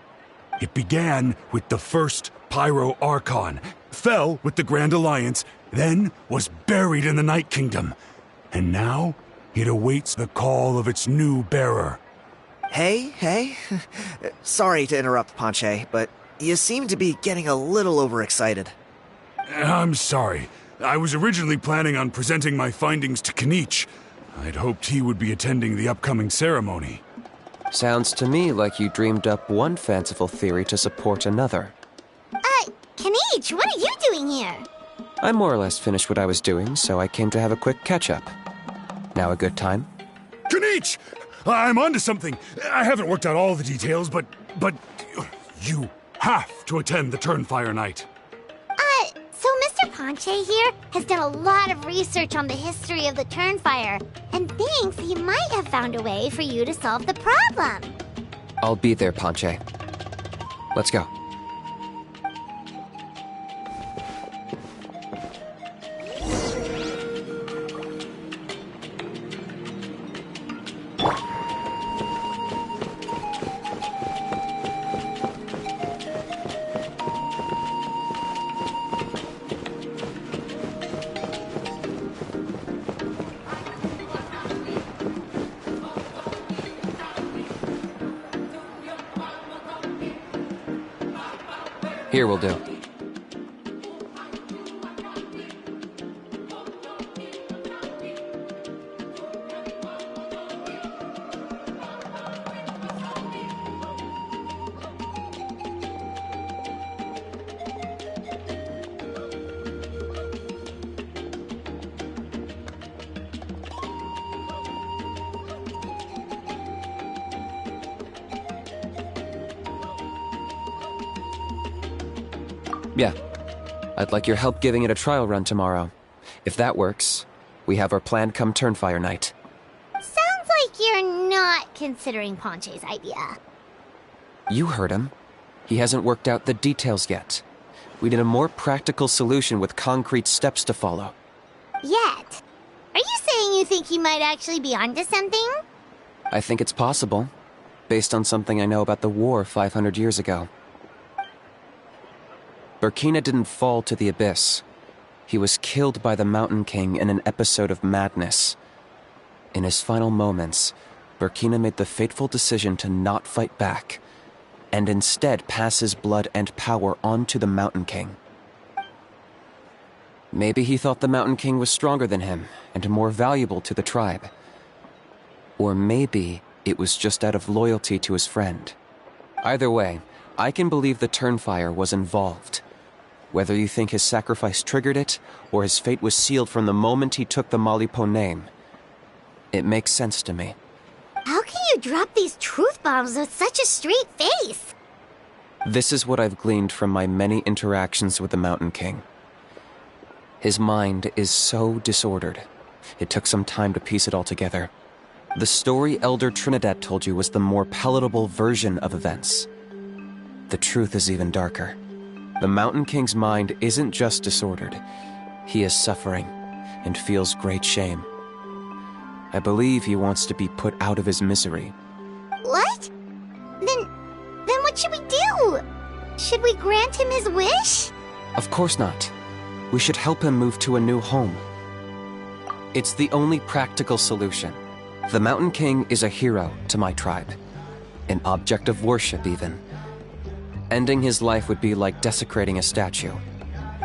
It began with the first Pyro Archon, fell with the Grand Alliance, then was buried in the Night Kingdom. And now, it awaits the call of its new bearer. Hey. Sorry to interrupt, Ponche, but you seem to be getting a little overexcited. I'm sorry. I was originally planning on presenting my findings to Kinich. I'd hoped he would be attending the upcoming ceremony. Sounds to me like you dreamed up one fanciful theory to support another. Kinich, what are you doing here? I more or less finished what I was doing, so I came to have a quick catch-up. Now a good time? Kinich! I'm onto something. I haven't worked out all the details, but you have to attend the Turnfire Night. So Mr. Ponche here has done a lot of research on the history of the Turnfire, and thinks he might have found a way for you to solve the problem. I'll be there, Ponche. Let's go. Here will do. Yeah. I'd like your help giving it a trial run tomorrow. If that works, we have our plan come Turnfire Night. Sounds like you're not considering Ponche's idea. You heard him. He hasn't worked out the details yet. We need a more practical solution with concrete steps to follow. Yet? Are you saying you think he might actually be onto something? I think it's possible, based on something I know about the war 500 years ago. Burkina didn't fall to the Abyss. He was killed by the Mountain King in an episode of madness. In his final moments, Burkina made the fateful decision to not fight back, and instead pass his blood and power on to the Mountain King. Maybe he thought the Mountain King was stronger than him, and more valuable to the tribe. Or maybe it was just out of loyalty to his friend. Either way, I can believe the Turnfire was involved. Whether you think his sacrifice triggered it, or his fate was sealed from the moment he took the Malipo name, it makes sense to me. How can you drop these truth bombs with such a straight face? This is what I've gleaned from my many interactions with the Mountain King. His mind is so disordered, It took some time to piece it all together. The story Elder Trinidad told you was the more palatable version of events. The truth is even darker. The Mountain King's mind isn't just disordered. He is suffering and feels great shame. I believe he wants to be put out of his misery. What? Then what should we do? Should we grant him his wish? Of course not. We should help him move to a new home. It's the only practical solution. The Mountain King is a hero to my tribe. An object of worship, even. Ending his life would be like desecrating a statue.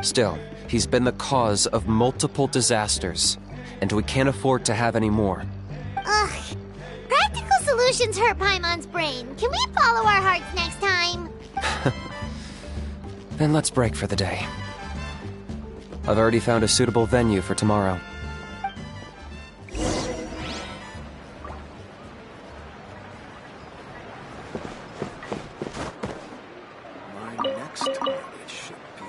Still, he's been the cause of multiple disasters, and we can't afford to have any more. Ugh. Practical solutions hurt Paimon's brain. Can we follow our hearts next time? Then let's break for the day. I've already found a suitable venue for tomorrow. My next target should be...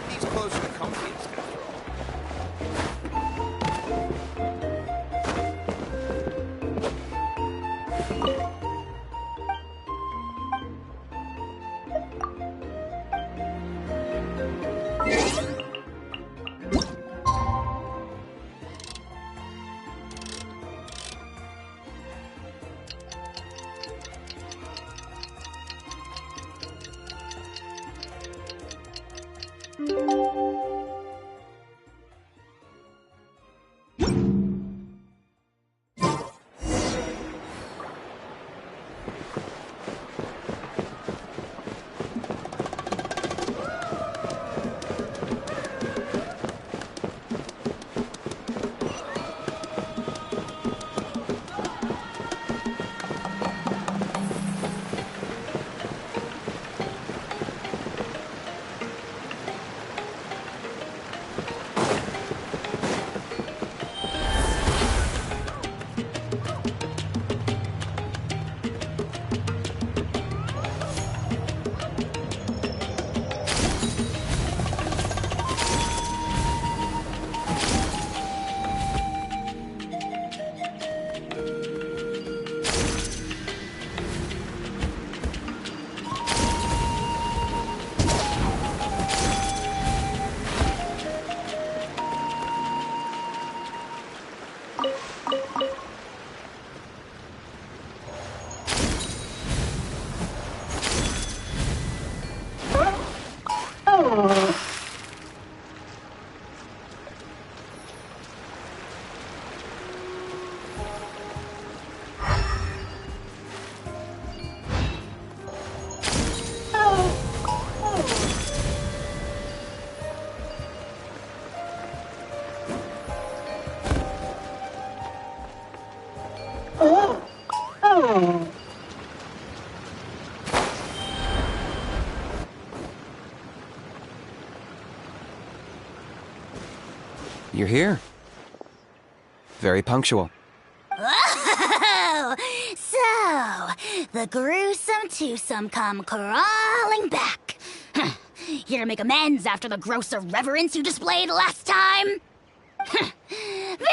These clothes are the comfiest after all. You're here. Very punctual. Oh, so the gruesome twosome come crawling back. Here to make amends after the gross irreverence you displayed last time?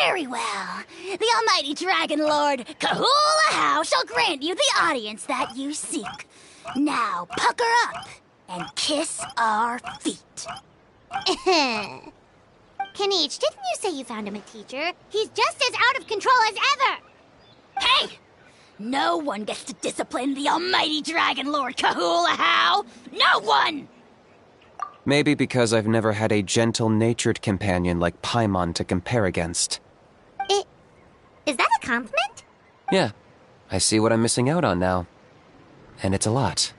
Very well. The almighty Dragon Lord Kahula shall grant you the audience that you seek. Now pucker up and kiss our feet. Kinich, didn't you say you found him a teacher? He's just as out of control as ever! Hey! No one gets to discipline the almighty Dragon Lord Kahula. No one! Maybe because I've never had a gentle-natured companion like Paimon to compare against. Is that a compliment? Yeah, I see what I'm missing out on now. And it's a lot.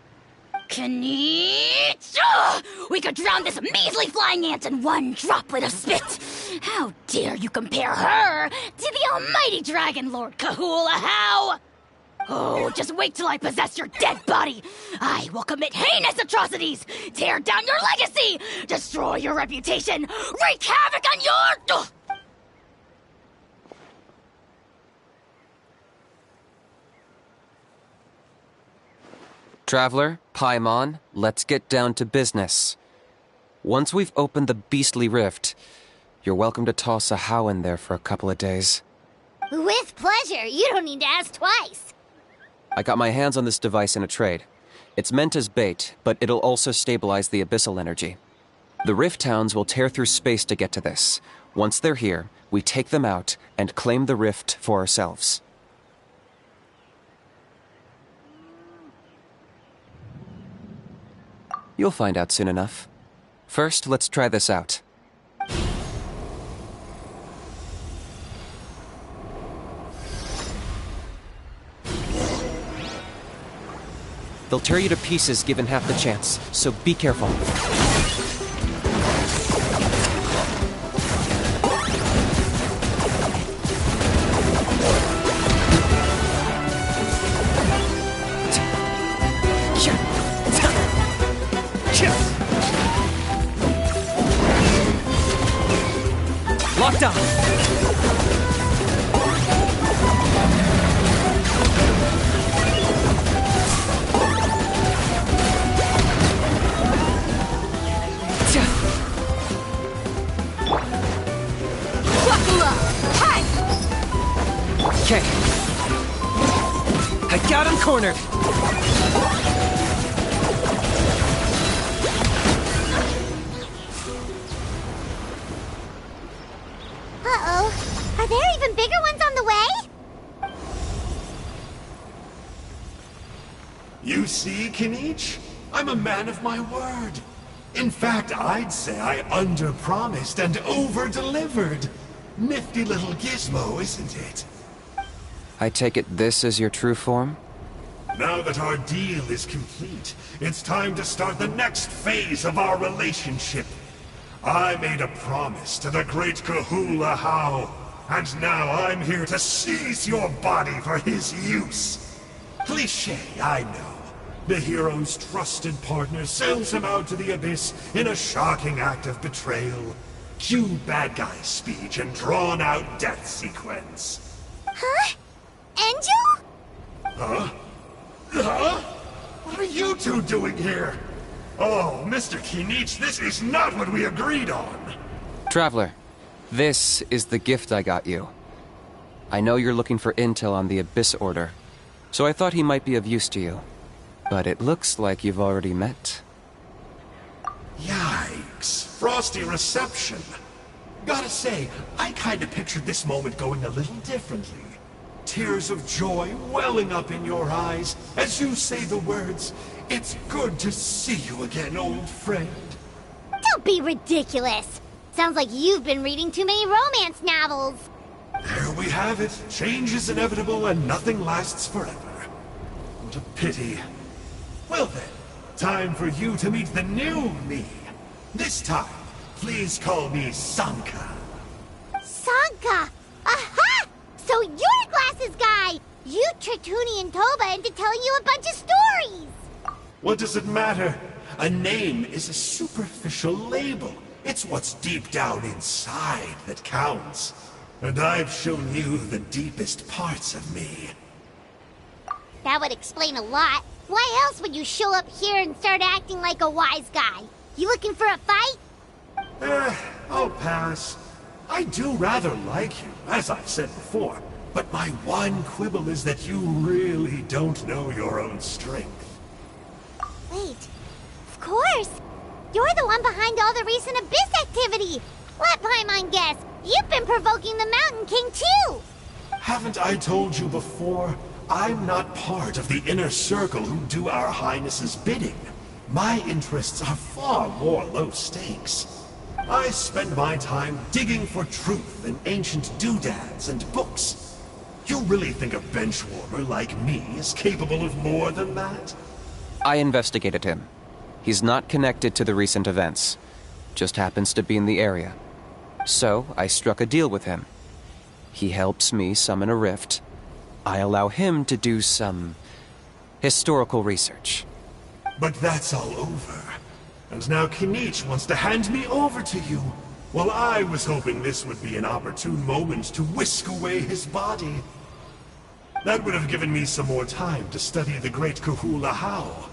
Kinich! Ugh! We could drown this measly flying ant in one droplet of spit! How dare you compare her to the almighty Dragon Lord Kahula? Oh, just wait till I possess your dead body! I will commit heinous atrocities! Tear down your legacy! Destroy your reputation! Wreak havoc on your... Ugh. Traveler, Paimon, let's get down to business. Once we've opened the beastly rift, you're welcome to toss a how in there for a couple of days. With pleasure. You don't need to ask twice. I got my hands on this device in a trade. It's meant as bait, but it'll also stabilize the abyssal energy. The rift towns will tear through space to get to this. Once they're here, we take them out and claim the rift for ourselves. You'll find out soon enough. First, let's try this out. They'll tear you to pieces given half the chance, so be careful. Locked on! Okay. I got him cornered. Uh-oh. Are there even bigger ones on the way? You see, Kinich? I'm a man of my word. In fact, I'd say I under-promised and over-delivered. Nifty little gizmo, isn't it? I take it this is your true form? Now that our deal is complete, it's time to start the next phase of our relationship. I made a promise to the great Kahula How, and now I'm here to seize your body for his use. Cliché, I know. The hero's trusted partner sells him out to the abyss in a shocking act of betrayal. Cue bad guy speech and drawn-out death sequence. Huh? Angel? Huh? Huh? What are you two doing here? Oh, Mr. Kinich, this is not what we agreed on. Traveler, this is the gift I got you. I know you're looking for intel on the Abyss Order, so I thought he might be of use to you. But it looks like you've already met. Yikes. Frosty reception. Gotta say, I kinda pictured this moment going a little differently. Tears of joy welling up in your eyes as you say the words, "It's good to see you again, old friend." Don't be ridiculous. Sounds like you've been reading too many romance novels. There we have it. Change is inevitable and nothing lasts forever. What a pity. Well then, time for you to meet the new me. This time, please call me Sanka. Sanka! Aha! So you're a glasses guy! You tricked Huni and Toba into telling you a bunch of stories! What does it matter? A name is a superficial label. It's what's deep down inside that counts. And I've shown you the deepest parts of me. That would explain a lot. Why else would you show up here and start acting like a wise guy? You looking for a fight? I'll pass. I do rather like you, as I've said before, but my one quibble is that you really don't know your own strength. Wait, of course! You're the one behind all the recent Abyss activity! Let Paimon guess, you've been provoking the Mountain King too! Haven't I told you before? I'm not part of the inner circle who do our Highness's bidding. My interests are far more low stakes. I spend my time digging for truth in ancient doodads and books. You really think a benchwarmer like me is capable of more than that? I investigated him. He's not connected to the recent events. Just happens to be in the area. So, I struck a deal with him. He helps me summon a rift. I allow him to do some historical research. But that's all over. And now Kinich wants to hand me over to you. Well, I was hoping this would be an opportune moment to whisk away his body. That would have given me some more time to study the great Kahula How.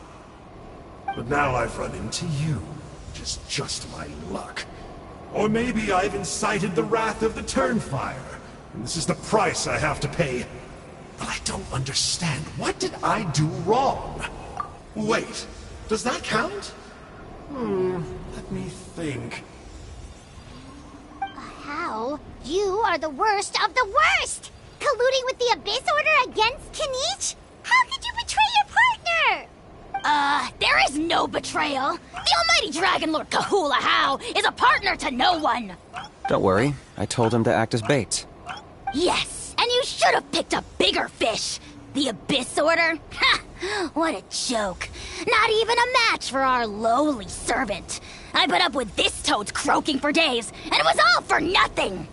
But now I've run into you, which is just my luck. Or maybe I've incited the wrath of the Turnfire, and this is the price I have to pay. But I don't understand. What did I do wrong? Wait, does that count? Let me think. How? You are the worst of the worst! Colluding with the Abyss Order against Kinich? How could you betray your partner? There is no betrayal. The almighty Dragon Lord Kahula How is a partner to no one. Don't worry, I told him to act as bait. Yes, and you should have picked a bigger fish. The Abyss Order? Ha! What a joke. Not even a match for our lowly servant. I put up with this toad croaking for days, and it was all for nothing.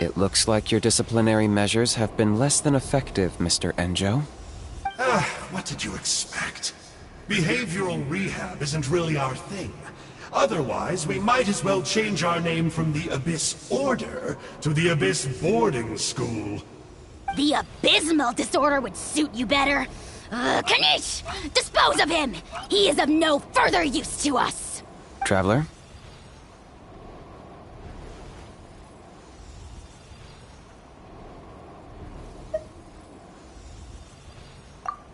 It looks like your disciplinary measures have been less than effective, Mr. Enjo. What did you expect? Behavioral rehab isn't really our thing. Otherwise, we might as well change our name from the Abyss Order to the Abyss Boarding School. The abysmal disorder would suit you better. Kinich! Dispose of him! He is of no further use to us! Traveler?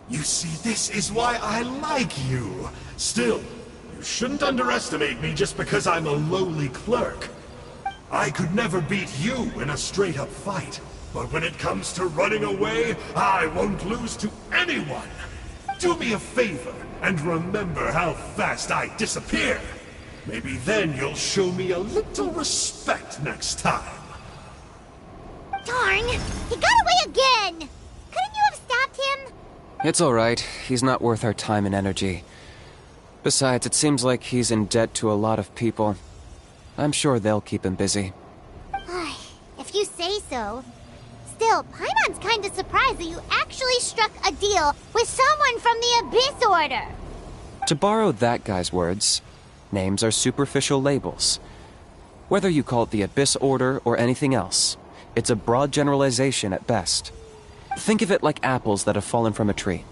You see, this is why I like you. Still, you shouldn't underestimate me just because I'm a lowly clerk. I could never beat you in a straight-up fight. But when it comes to running away, I won't lose to anyone. Do me a favor and remember how fast I disappear. Maybe then you'll show me a little respect next time. Darn! He got away again! Couldn't you have stopped him? It's alright. He's not worth our time and energy. Besides, it seems like he's in debt to a lot of people. I'm sure they'll keep him busy. If you say so. Still, Paimon's kinda surprised that you actually struck a deal with someone from the Abyss Order. To borrow that guy's words, names are superficial labels. Whether you call it the Abyss Order or anything else, it's a broad generalization at best. Think of it like apples that have fallen from a tree.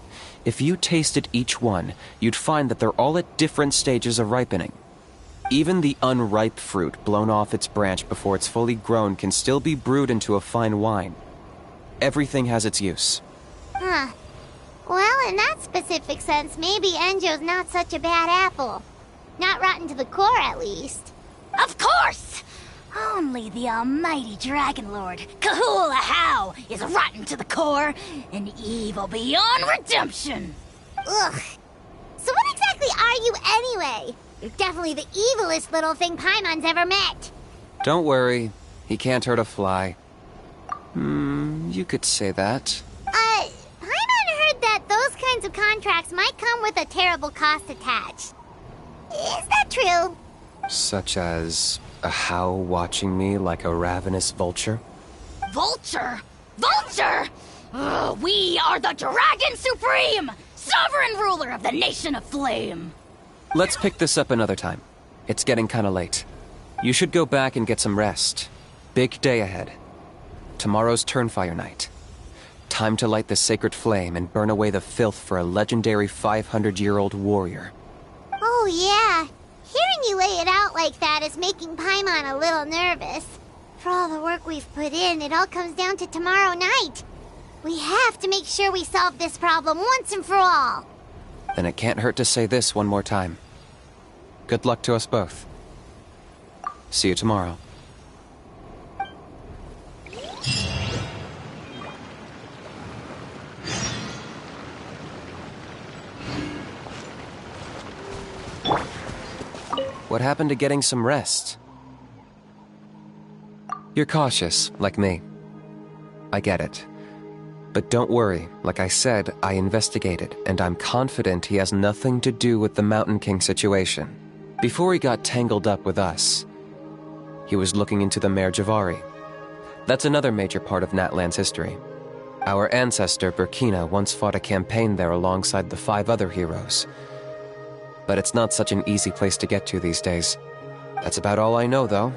If you tasted each one, you'd find that they're all at different stages of ripening. Even the unripe fruit blown off its branch before it's fully grown can still be brewed into a fine wine. Everything has its use. Huh. Well, in that specific sense, maybe Enjo's not such a bad apple. Not rotten to the core, at least. Of course! Only the almighty Dragon Lord, Kahula How, is rotten to the core and evil beyond redemption. Ugh. So what exactly are you anyway? You're definitely the evilest little thing Paimon's ever met. Don't worry, he can't hurt a fly. You could say that. Paimon heard that those kinds of contracts might come with a terrible cost attached. Is that true? Such as a How watching me like a ravenous vulture? Vulture? Vulture! We are the Dragon Supreme! Sovereign ruler of the Nation of Flame! Let's pick this up another time. It's getting kinda late. You should go back and get some rest. Big day ahead. Tomorrow's Turnfire night. Time to light the sacred flame and burn away the filth for a legendary 500-year-old warrior. Oh yeah. Hearing you lay it out like that is making Paimon a little nervous. For all the work we've put in, it all comes down to tomorrow night. We have to make sure we solve this problem once and for all. Then it can't hurt to say this one more time. Good luck to us both. See you tomorrow. What happened to getting some rest? You're cautious, like me. I get it. But don't worry, like I said, I investigated, and I'm confident he has nothing to do with the Mountain King situation. Before he got tangled up with us, he was looking into the Mare Javari. That's another major part of Natlan's history. Our ancestor, Burkina, once fought a campaign there alongside the 5 other heroes. But it's not such an easy place to get to these days. That's about all I know, though.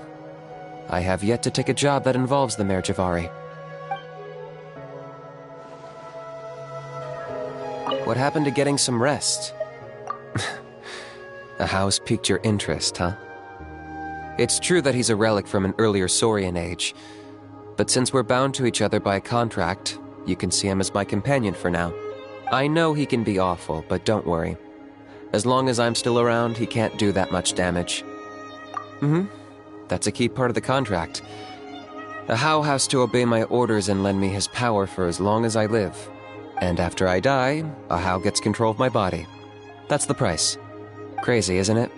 I have yet to take a job that involves the Mare Javari. What happened to getting some rest? A house piqued your interest, huh? It's true that he's a relic from an earlier Saurian age, but since we're bound to each other by a contract, you can see him as my companion for now. I know he can be awful, but don't worry. As long as I'm still around, he can't do that much damage. That's a key part of the contract. A How has to obey my orders and lend me his power for as long as I live. And after I die, a How gets control of my body. That's the price. Crazy, isn't it?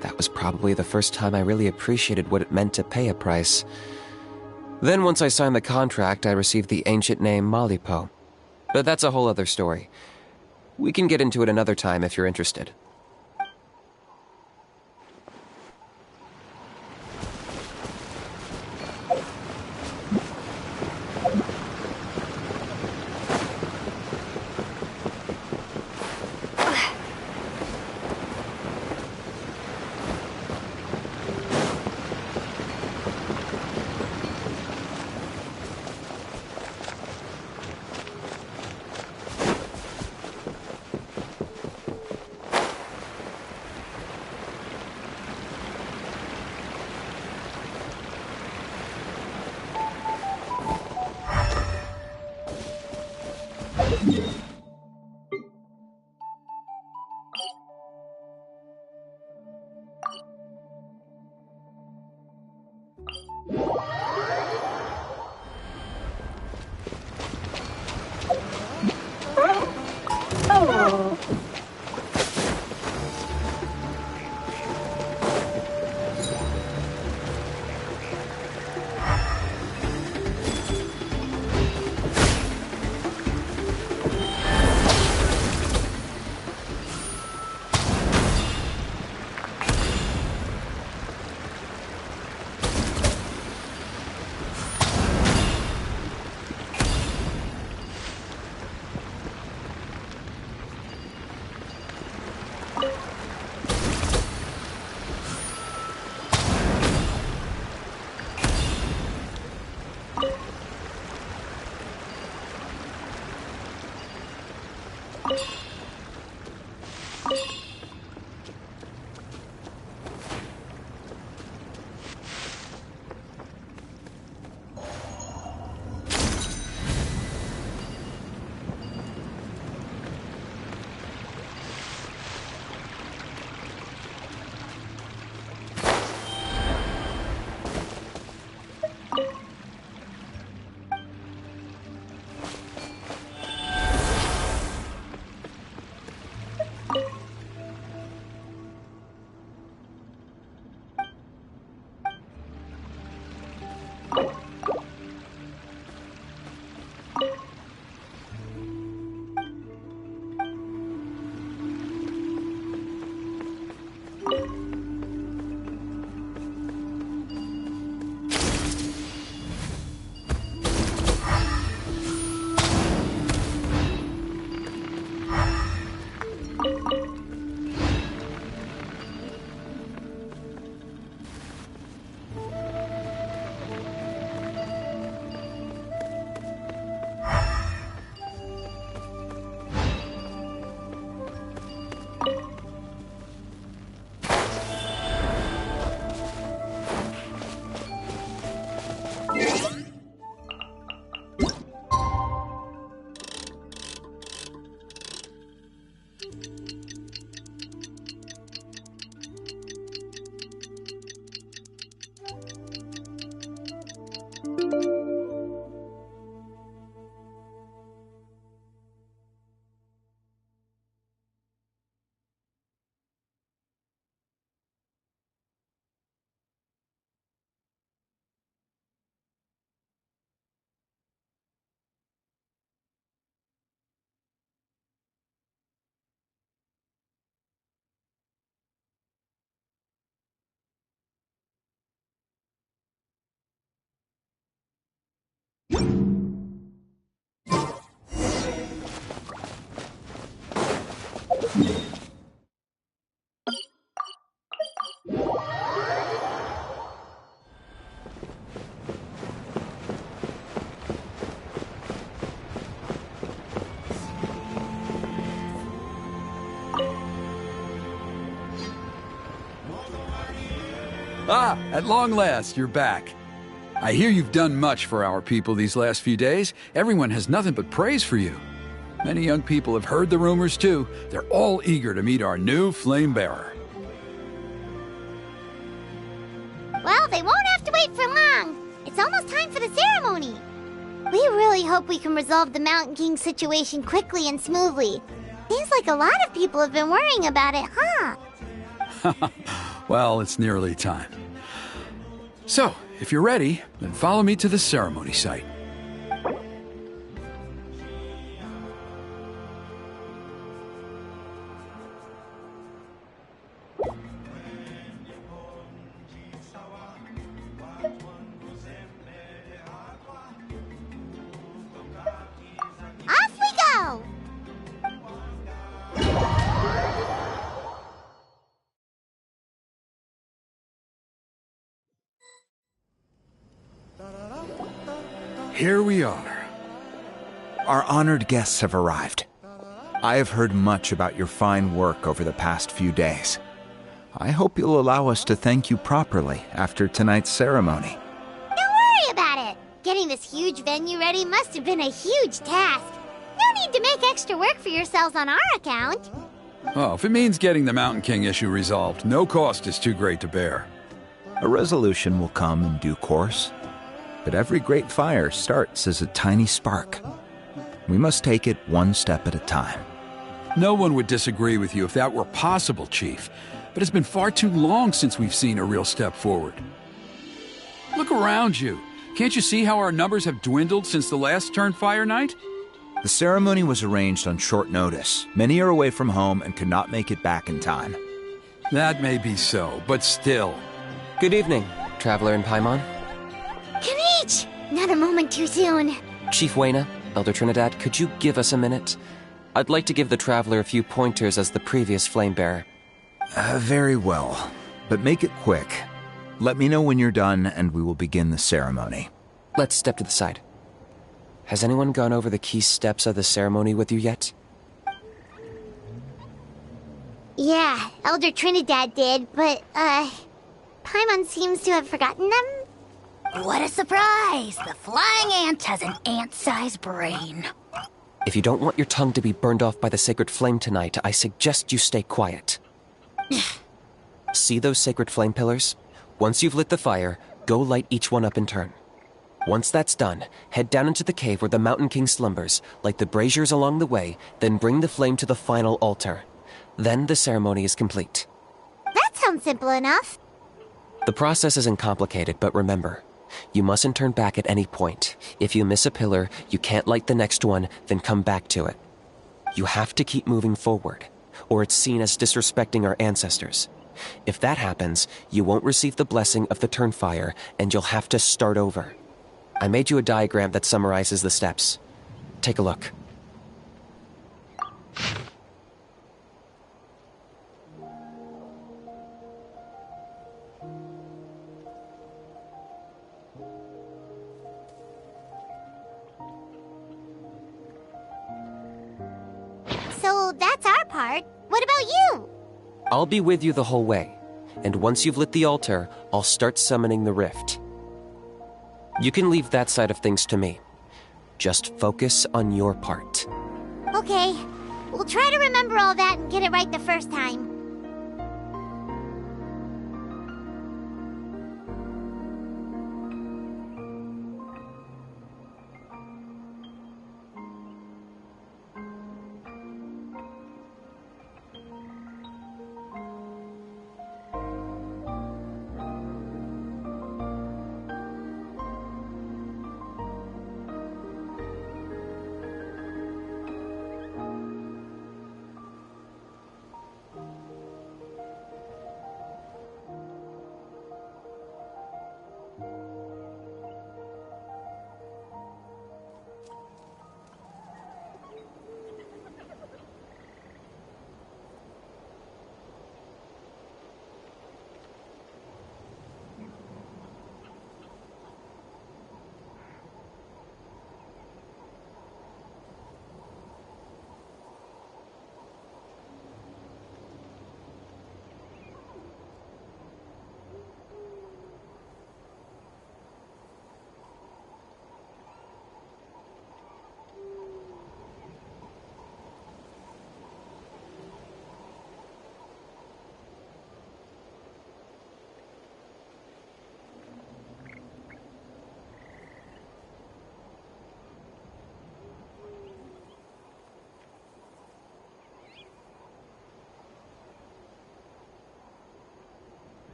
That was probably the first time I really appreciated what it meant to pay a price. Then once I signed the contract, I received the ancient name Malipo. But that's a whole other story. We can get into it another time if you're interested. Ah, at long last, you're back. I hear you've done much for our people these last few days. Everyone has nothing but praise for you. Many young people have heard the rumors too. They're all eager to meet our new flame bearer. Well, they won't have to wait for long. It's almost time for the ceremony. We really hope we can resolve the Mountain King situation quickly and smoothly. Seems like a lot of people have been worrying about it, huh? Well, it's nearly time. So, if you're ready, then follow me to the ceremony site. Off we go! Here we are. Our honored guests have arrived. I have heard much about your fine work over the past few days. I hope you'll allow us to thank you properly after tonight's ceremony. Don't worry about it. Getting this huge venue ready must have been a huge task. No need to make extra work for yourselves on our account. Oh, if it means getting the Mountain King issue resolved, no cost is too great to bear. A resolution will come in due course. But every great fire starts as a tiny spark. We must take it one step at a time. No one would disagree with you if that were possible, Chief. But it's been far too long since we've seen a real step forward. Look around you. Can't you see how our numbers have dwindled since the last Turnfire night? The ceremony was arranged on short notice. Many are away from home and could not make it back in time. That may be so, but still. Good evening, Traveler in Paimon. Kinich! Not a moment too soon. Chief Wayna, Elder Trinidad, could you give us a minute? I'd like to give the Traveler a few pointers as the previous Flamebearer. Very well, but make it quick. Let me know when you're done and we will begin the ceremony. Let's step to the side. Has anyone gone over the key steps of the ceremony with you yet? Yeah, Elder Trinidad did, but, Paimon seems to have forgotten them. What a surprise! The flying ant has an ant-sized brain. If you don't want your tongue to be burned off by the sacred flame tonight, I suggest you stay quiet. See those sacred flame pillars? Once you've lit the fire, go light each one up in turn. Once that's done, head down into the cave where the Mountain King slumbers, light the braziers along the way, then bring the flame to the final altar. Then the ceremony is complete. That sounds simple enough. The process isn't complicated, but remember, you mustn't turn back at any point. If you miss a pillar, you can't light the next one, then come back to it. You have to keep moving forward, or it's seen as disrespecting our ancestors. If that happens, you won't receive the blessing of the Turnfire, and you'll have to start over. I made you a diagram that summarizes the steps. Take a look. So that's our part. What about you? I'll be with you the whole way, and once you've lit the altar, I'll start summoning the rift. You can leave that side of things to me. Just focus on your part. Okay, we'll try to remember all that and get it right the first time.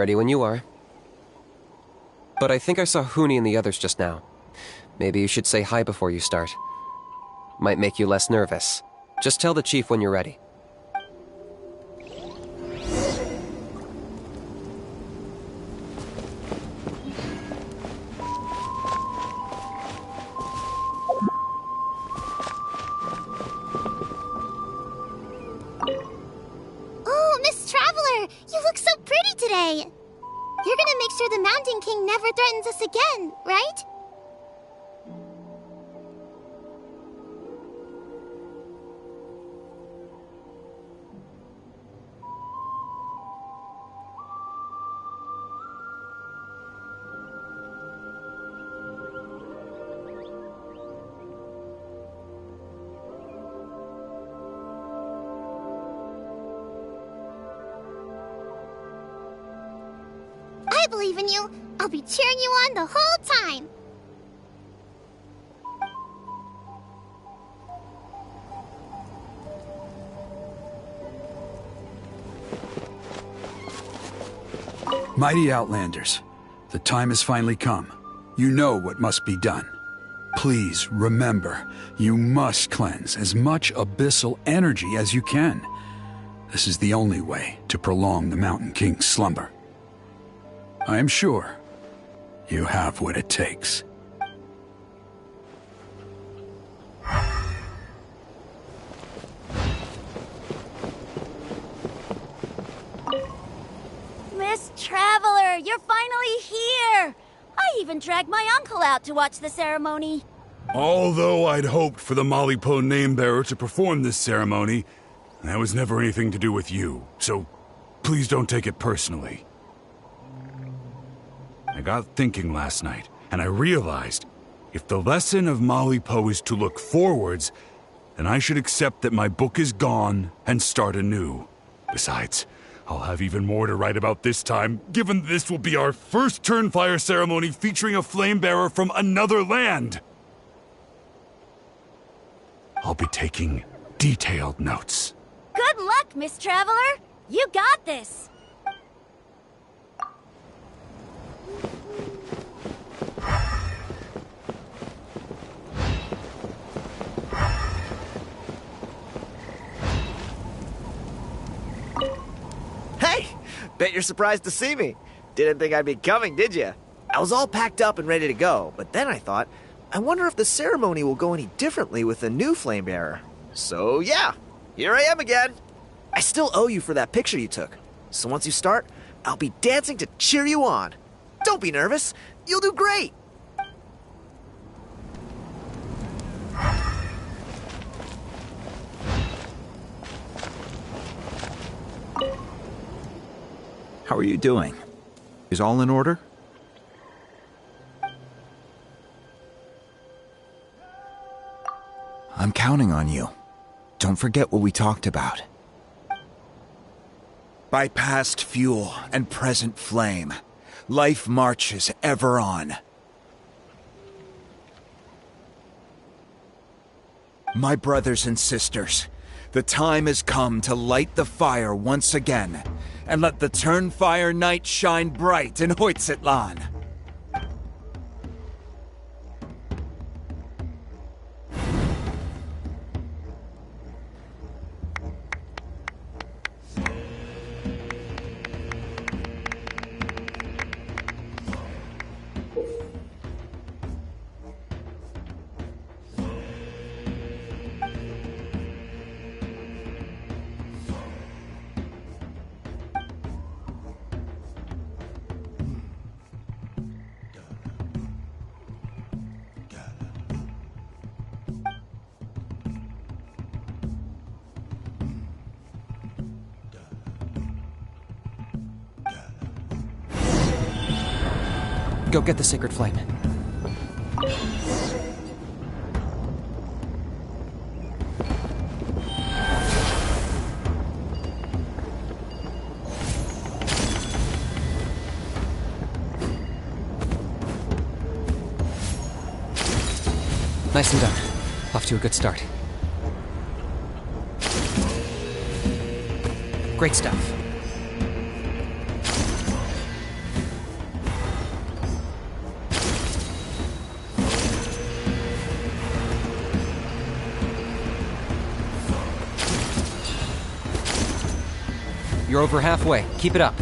Ready when you are. But I think I saw Huni and the others just now. Maybe you should say hi before you start. Might make you less nervous. Just tell the chief when you're ready. Oh, Miss Traveler! You look so pretty today! You're gonna make sure the Mountain King never threatens us again, right? I believe in you. I'll be cheering you on the whole time. Mighty Outlanders, the time has finally come. You know what must be done. Please remember, you must cleanse as much abyssal energy as you can. This is the only way to prolong the Mountain King's slumber. I am sure you have what it takes. Miss Traveler, you're finally here! I even dragged my uncle out to watch the ceremony. Although I'd hoped for the Malipo name-bearer to perform this ceremony, that was never anything to do with you, so please don't take it personally. I got thinking last night, and I realized if the lesson of Malipo is to look forwards, then I should accept that my book is gone and start anew. Besides, I'll have even more to write about this time, given this will be our first Turnfire ceremony featuring a flame-bearer from another land. I'll be taking detailed notes. Good luck, Miss Traveler! You got this! Hey! Bet you're surprised to see me. Didn't think I'd be coming, did you? I was all packed up and ready to go, but then I thought, I wonder if the ceremony will go any differently with the new flame bearer. So yeah, here I am again. I still owe you for that picture you took. So once you start, I'll be dancing to cheer you on. Don't be nervous. You'll do great. How are you doing? Is all in order? I'm counting on you. Don't forget what we talked about. By past fuel and present flame, life marches ever on. My brothers and sisters, the time has come to light the fire once again, and let the Turnfire night shine bright in Hoytzitlan. Go get the sacred flame. Nice and done. Off to a good start. Great stuff. You're over halfway. Keep it up.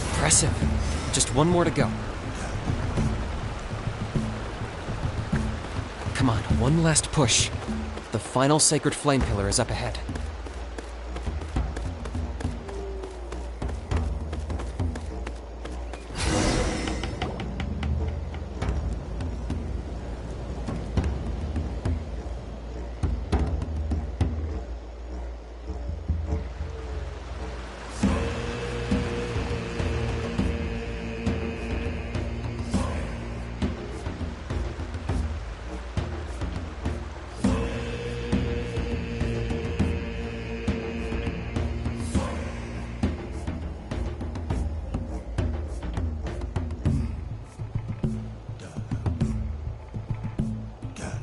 Impressive. Just one more to go. Come on, one last push. The final sacred flame pillar is up ahead.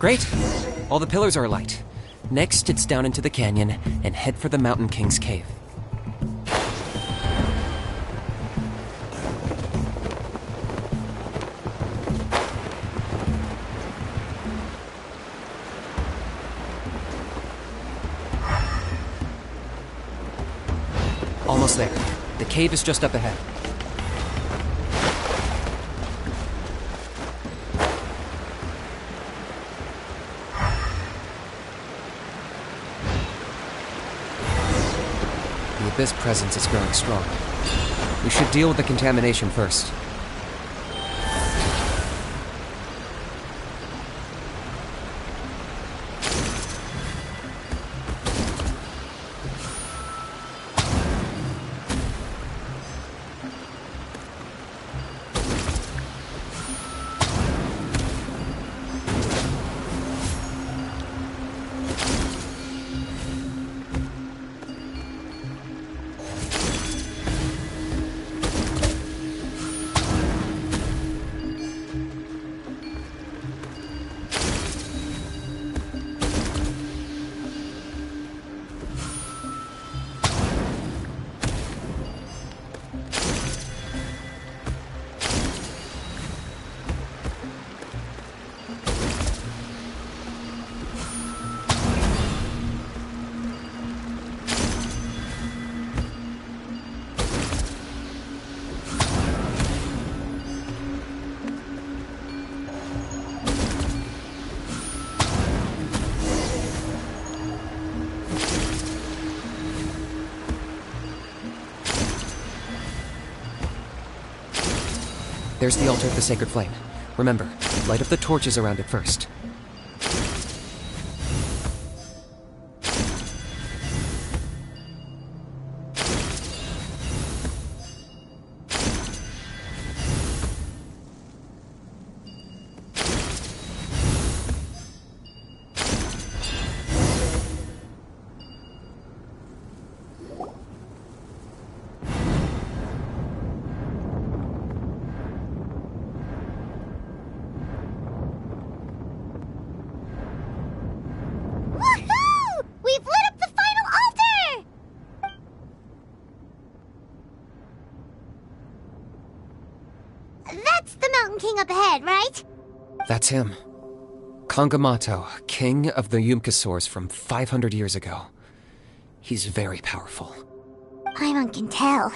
Great. All the pillars are alight. Next, it's down into the canyon and head for the Mountain King's cave. Almost there. The cave is just up ahead. The Abyss presence is growing strong. We should deal with the contamination first. There's the altar of the sacred flame. Remember, light up the torches around it first. That's the Mountain King up ahead, right? That's him. Kangamato, king of the Yumkasaurs from 500 years ago. He's very powerful. Paimon can tell.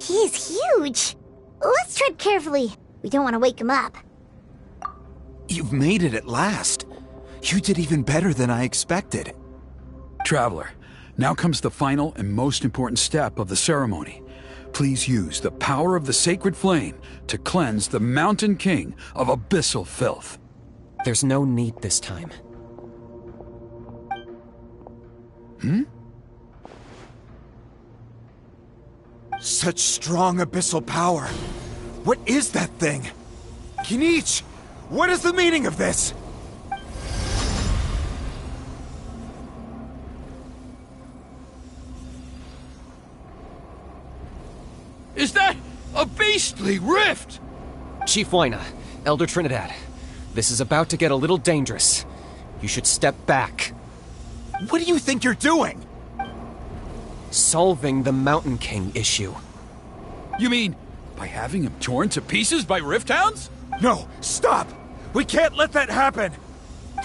He's huge. Let's tread carefully. We don't want to wake him up. You've made it at last. You did even better than I expected. Traveler, now comes the final and most important step of the ceremony. Please use the power of the sacred flame to cleanse the Mountain King of abyssal filth. There's no need this time. Such strong abyssal power. What is that thing? Kinich, what is the meaning of this? Is that a beastly rift? Chief Wyna, Elder Trinidad, this is about to get a little dangerous. You should step back. What do you think you're doing? Solving the Mountain King issue. You mean by having him torn to pieces by rift hounds? No, stop! We can't let that happen!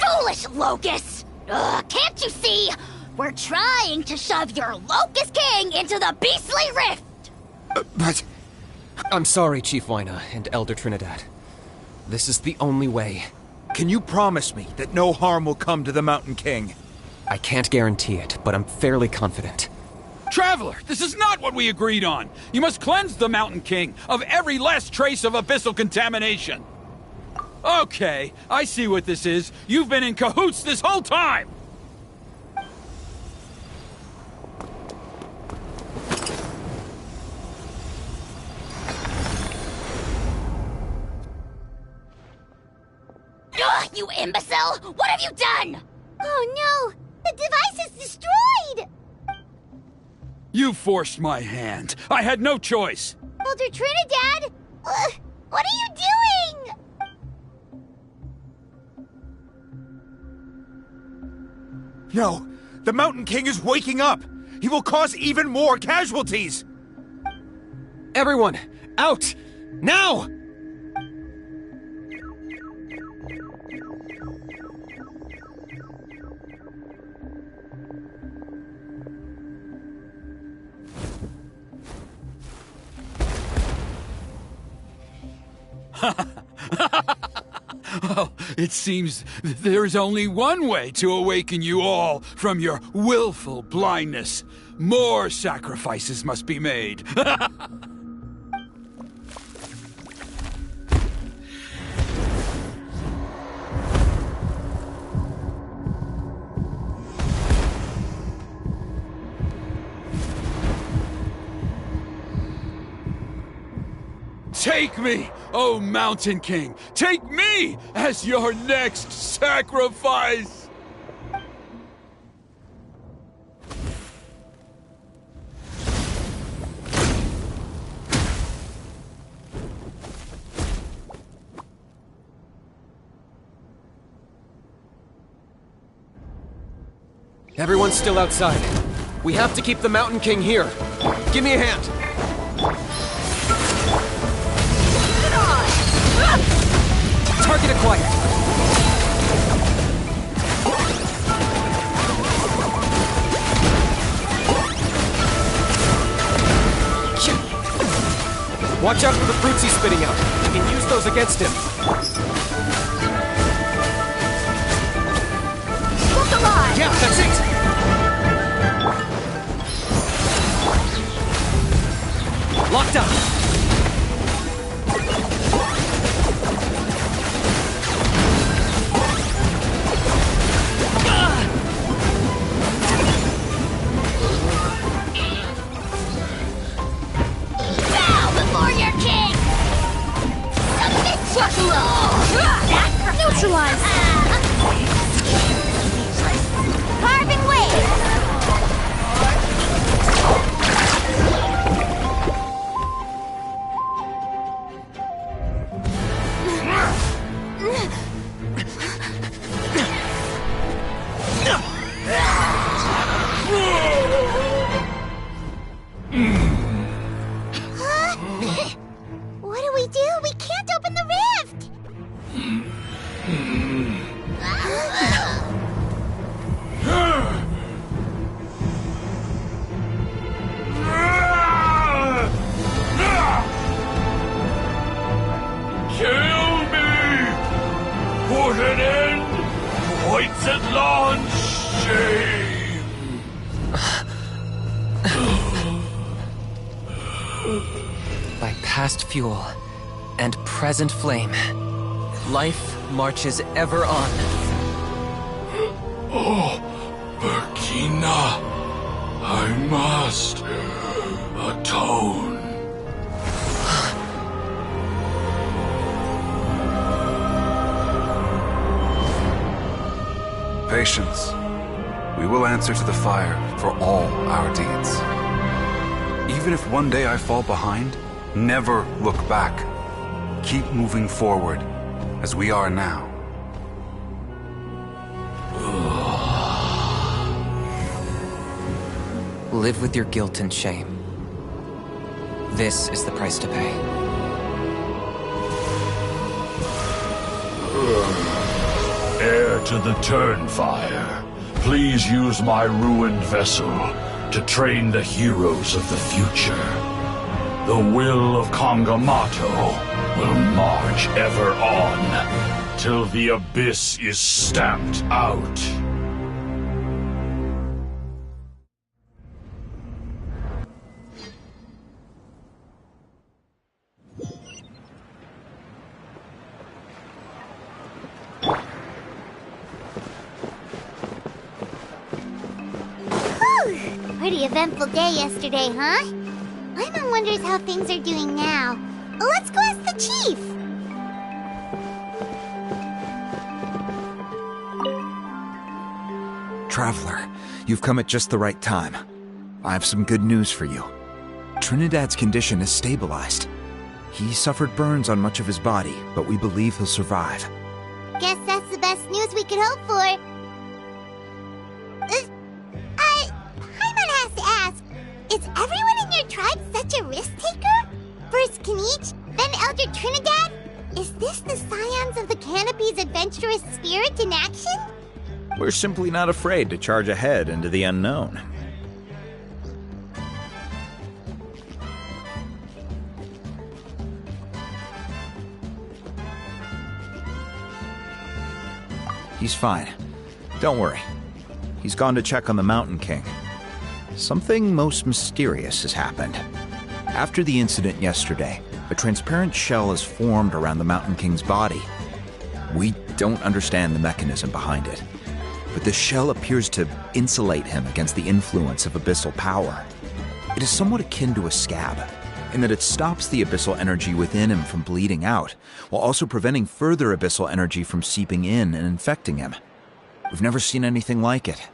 Foolish Locust! Ugh, can't you see? We're trying to shove your Locust King into the beastly rift! But... I'm sorry, Chief Wyna and Elder Trinidad. This is the only way. Can you promise me that no harm will come to the Mountain King? I can't guarantee it, but I'm fairly confident. Traveler, this is not what we agreed on! You must cleanse the Mountain King of every last trace of abyssal contamination! Okay, I see what this is. You've been in cahoots this whole time! Ugh, you imbecile! What have you done? Oh no! The device is destroyed! You forced my hand. I had no choice. Elder Trinidad! What are you doing? No! The Mountain King is waking up! He will cause even more casualties! Everyone, out! Now! Well, it seems there's only one way to awaken you all from your willful blindness. More sacrifices must be made. Take me, O Mountain King! Take me as your next sacrifice! Everyone's still outside. We have to keep the Mountain King here. Give me a hand. Target acquired. Watch out for the fruits he's spitting out. We can use those against him. Look alive! Yeah, that's it! Locked up. Bow before your king! Submit to law! Neutralize! Carving waves! What do we do? We can't open the rift! Kill me! Put an end to Hoyt's shame! By past fuel and present flame, life marches ever on. Oh, Burkina, I must atone. Patience. We will answer to the fire for all our deeds. Even if one day I fall behind, never look back. Keep moving forward, as we are now. Live with your guilt and shame. This is the price to pay. Heir to the Turnfire, please use my ruined vessel to train the heroes of the future. The will of Kangamato will march ever on, till the abyss is stamped out. Pretty eventful day yesterday, huh? Paimon wonders how things are doing now. Let's go ask the chief! Traveler, you've come at just the right time. I have some good news for you. Trinidad's condition is stabilized. He suffered burns on much of his body, but we believe he'll survive. Guess that's the best news we could hope for. Paimon has to ask, is everyone in your tribe such a risk-taker? First Kinich, then Elder Trinidad? Is this the scions of the Canopy's adventurous spirit in action? We're simply not afraid to charge ahead into the unknown. He's fine. Don't worry. He's gone to check on the Mountain King. Something most mysterious has happened. After the incident yesterday, a transparent shell has formed around the Mountain King's body. We don't understand the mechanism behind it, but the shell appears to insulate him against the influence of abyssal power. It is somewhat akin to a scab, in that it stops the abyssal energy within him from bleeding out, while also preventing further abyssal energy from seeping in and infecting him. We've never seen anything like it.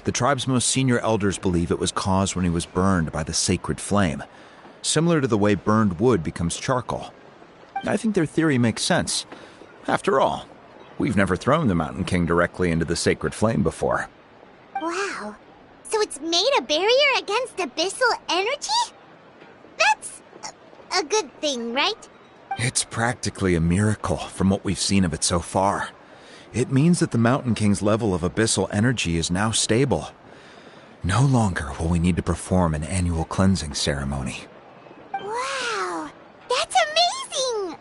The tribe's most senior elders believe it was caused when he was burned by the sacred flame, similar to the way burned wood becomes charcoal. I think their theory makes sense. After all, we've never thrown the Mountain King directly into the sacred flame before. Wow. So it's made a barrier against abyssal energy? That's a good thing, right? It's practically a miracle from what we've seen of it so far. It means that the Mountain King's level of abyssal energy is now stable. No longer will we need to perform an annual cleansing ceremony. Wow, that's amazing!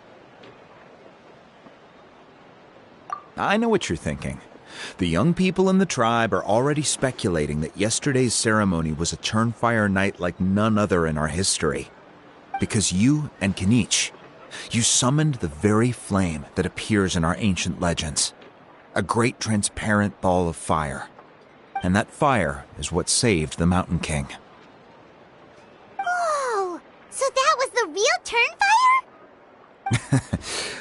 I know what you're thinking. The young people in the tribe are already speculating that yesterday's ceremony was a Turnfire night like none other in our history. Because you and Kinich, you summoned the very flame that appears in our ancient legends. A great transparent ball of fire. And that fire is what saved the Mountain King. Whoa! So that was the real Turnfire?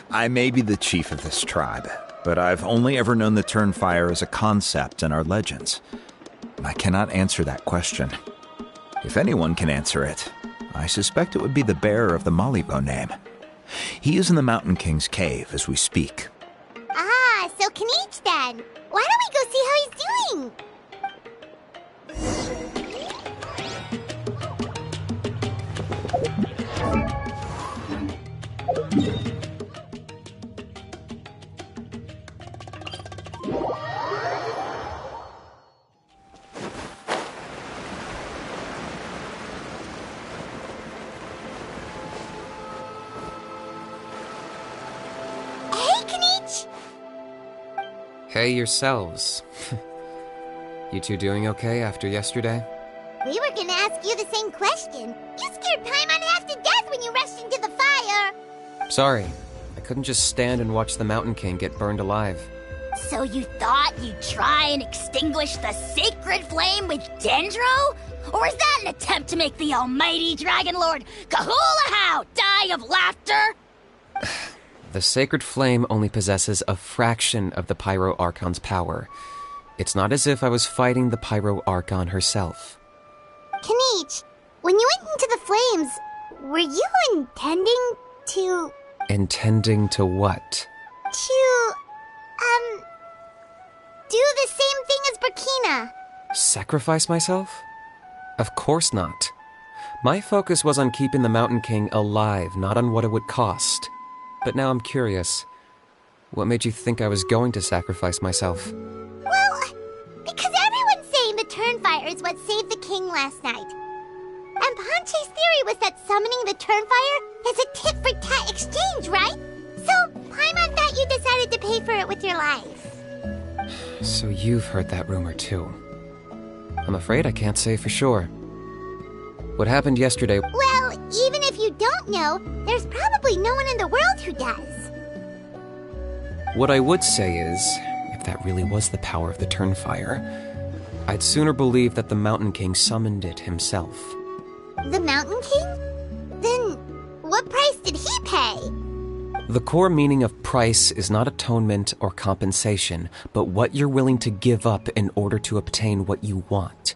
I may be the chief of this tribe, but I've only ever known the Turnfire as a concept in our legends. I cannot answer that question. If anyone can answer it, I suspect it would be the bearer of the Malibo name. He is in the Mountain King's cave as we speak. Ah, so Kinich then. Why don't we go see how he's doing? Hey yourselves. You two doing okay after yesterday? We were gonna ask you the same question. You scared Paimon half to death when you rushed into the fire. Sorry, I couldn't just stand and watch the Mountain King get burned alive. So you thought you'd try and extinguish the sacred flame with Dendro? Or is that an attempt to make the almighty Dragon Lord Kahulahow die of laughter? The sacred flame only possesses a fraction of the Pyro Archon's power. It's not as if I was fighting the Pyro Archon herself. Kinich, when you went into the flames, were you intending to... Intending to what? To, do the same thing as Burkina? Sacrifice myself? Of course not. My focus was on keeping the Mountain King alive, not on what it would cost. But now I'm curious. What made you think I was going to sacrifice myself? Well, because everyone's saying the Turnfire is what saved the king last night. And Ponche's theory was that summoning the Turnfire is a tit-for-tat exchange, right? So, Paimon thought you decided to pay for it with your life. So you've heard that rumor too. I'm afraid I can't say for sure. What happened yesterday... Well, even if you don't know, there's probably no one in the world who does. What I would say is, if that really was the power of the Turnfire, I'd sooner believe that the Mountain King summoned it himself. The Mountain King? Then, what price did he pay? The core meaning of price is not atonement or compensation, but what you're willing to give up in order to obtain what you want.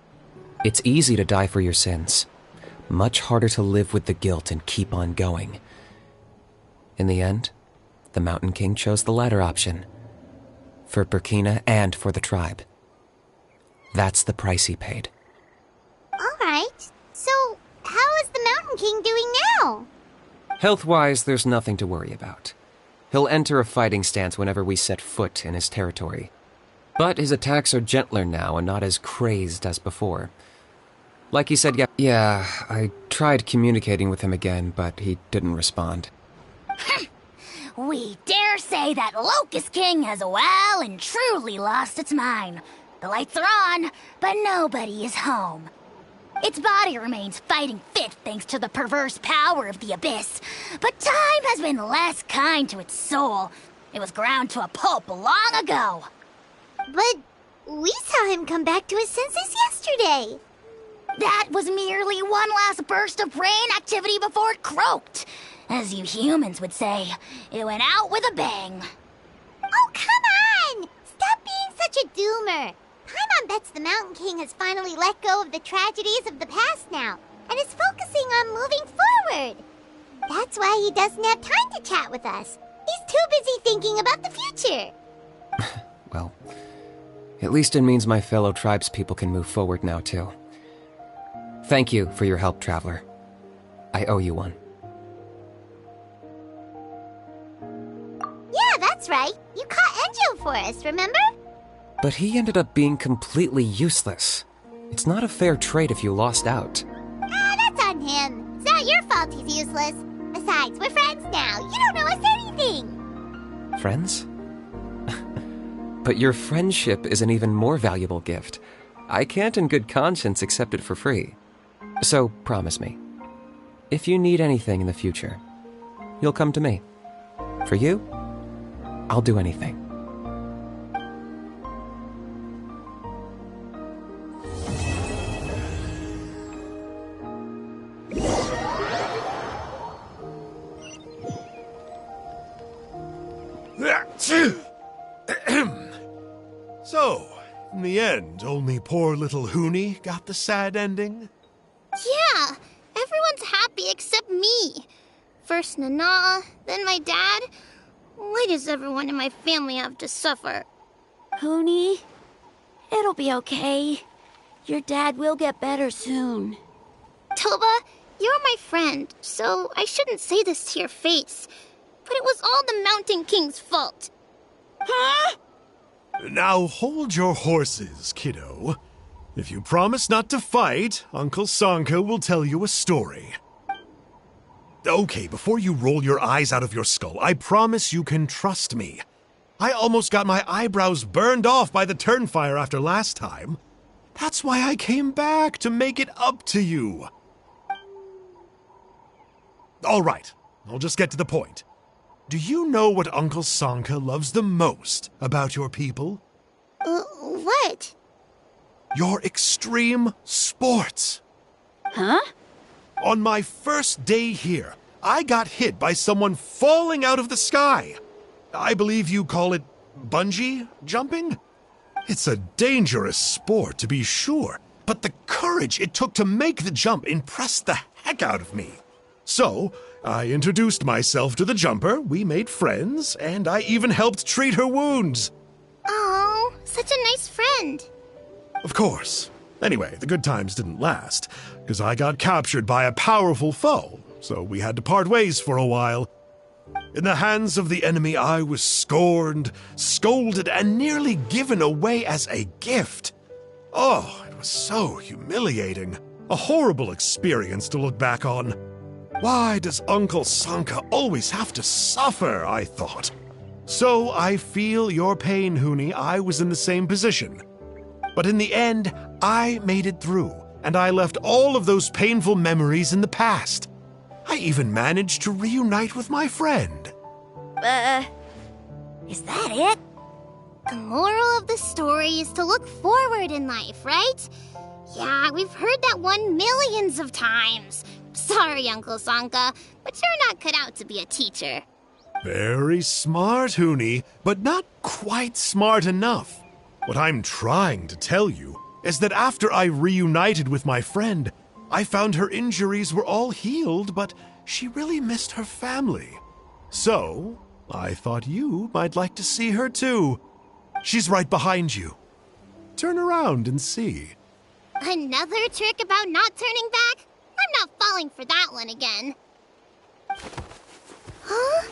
It's easy to die for your sins. Much harder to live with the guilt and keep on going. In the end, the Mountain King chose the latter option. For Burkina and for the tribe. That's the price he paid. Alright, so how is the Mountain King doing now? Health-wise, there's nothing to worry about. He'll enter a fighting stance whenever we set foot in his territory. But his attacks are gentler now and not as crazed as before. Like he said, yeah, I tried communicating with him again, but he didn't respond. We dare say that Locust King has well and truly lost its mind. The lights are on, but nobody is home. Its body remains fighting fit thanks to the perverse power of the Abyss, but time has been less kind to its soul. It was ground to a pulp long ago. But we saw him come back to his senses yesterday. That was merely one last burst of brain activity before it croaked. As you humans would say, it went out with a bang. Oh, come on! Stop being such a doomer. Paimon bets the Mountain King has finally let go of the tragedies of the past now, and is focusing on moving forward. That's why he doesn't have time to chat with us. He's too busy thinking about the future. Well, at least it means my fellow tribespeople can move forward now, too. Thank you for your help, Traveler. I owe you one. Yeah, that's right. You caught Enjo for us, remember? But he ended up being completely useless. It's not a fair trade if you lost out. That's on him. It's not your fault he's useless. Besides, we're friends now. You don't know us anything. Friends? But your friendship is an even more valuable gift. I can't in good conscience accept it for free. So, promise me, if you need anything in the future, you'll come to me. For you, I'll do anything. So, in the end, only poor little Huni got the sad ending? Yeah, everyone's happy except me. First Nana, then my dad. Why does everyone in my family have to suffer? Huni, it'll be okay. Your dad will get better soon. Toba, you're my friend, so I shouldn't say this to your face. But it was all the Mountain King's fault. Huh? Now hold your horses, kiddo. If you promise not to fight, Uncle Sanka will tell you a story. Okay, before you roll your eyes out of your skull, I promise you can trust me. I almost got my eyebrows burned off by the Turnfire after last time. That's why I came back, to make it up to you. All right, I'll just get to the point. Do you know what Uncle Sanka loves the most about your people? What? Your extreme sports. Huh? On my first day here, I got hit by someone falling out of the sky. I believe you call it bungee jumping? It's a dangerous sport, to be sure, but the courage it took to make the jump impressed the heck out of me. So, I introduced myself to the jumper, we made friends, and I even helped treat her wounds. Oh, such a nice friend. Of course. Anyway, the good times didn't last, because I got captured by a powerful foe, so we had to part ways for a while. In the hands of the enemy, I was scorned, scolded, and nearly given away as a gift. Oh, it was so humiliating. A horrible experience to look back on. Why does Uncle Sanka always have to suffer, I thought. So I feel your pain, Huni. I was in the same position. But in the end, I made it through, and I left all of those painful memories in the past. I even managed to reunite with my friend. Is that it? The moral of the story is to look forward in life, right? Yeah, we've heard that one millions of times. Sorry, Uncle Sanka, but you're not cut out to be a teacher. Very smart, Huni, but not quite smart enough. What I'm trying to tell you is that after I reunited with my friend, I found her injuries were all healed, but she really missed her family. So, I thought you might like to see her too. She's right behind you. Turn around and see. Another trick about not turning back? I'm not falling for that one again. Huh?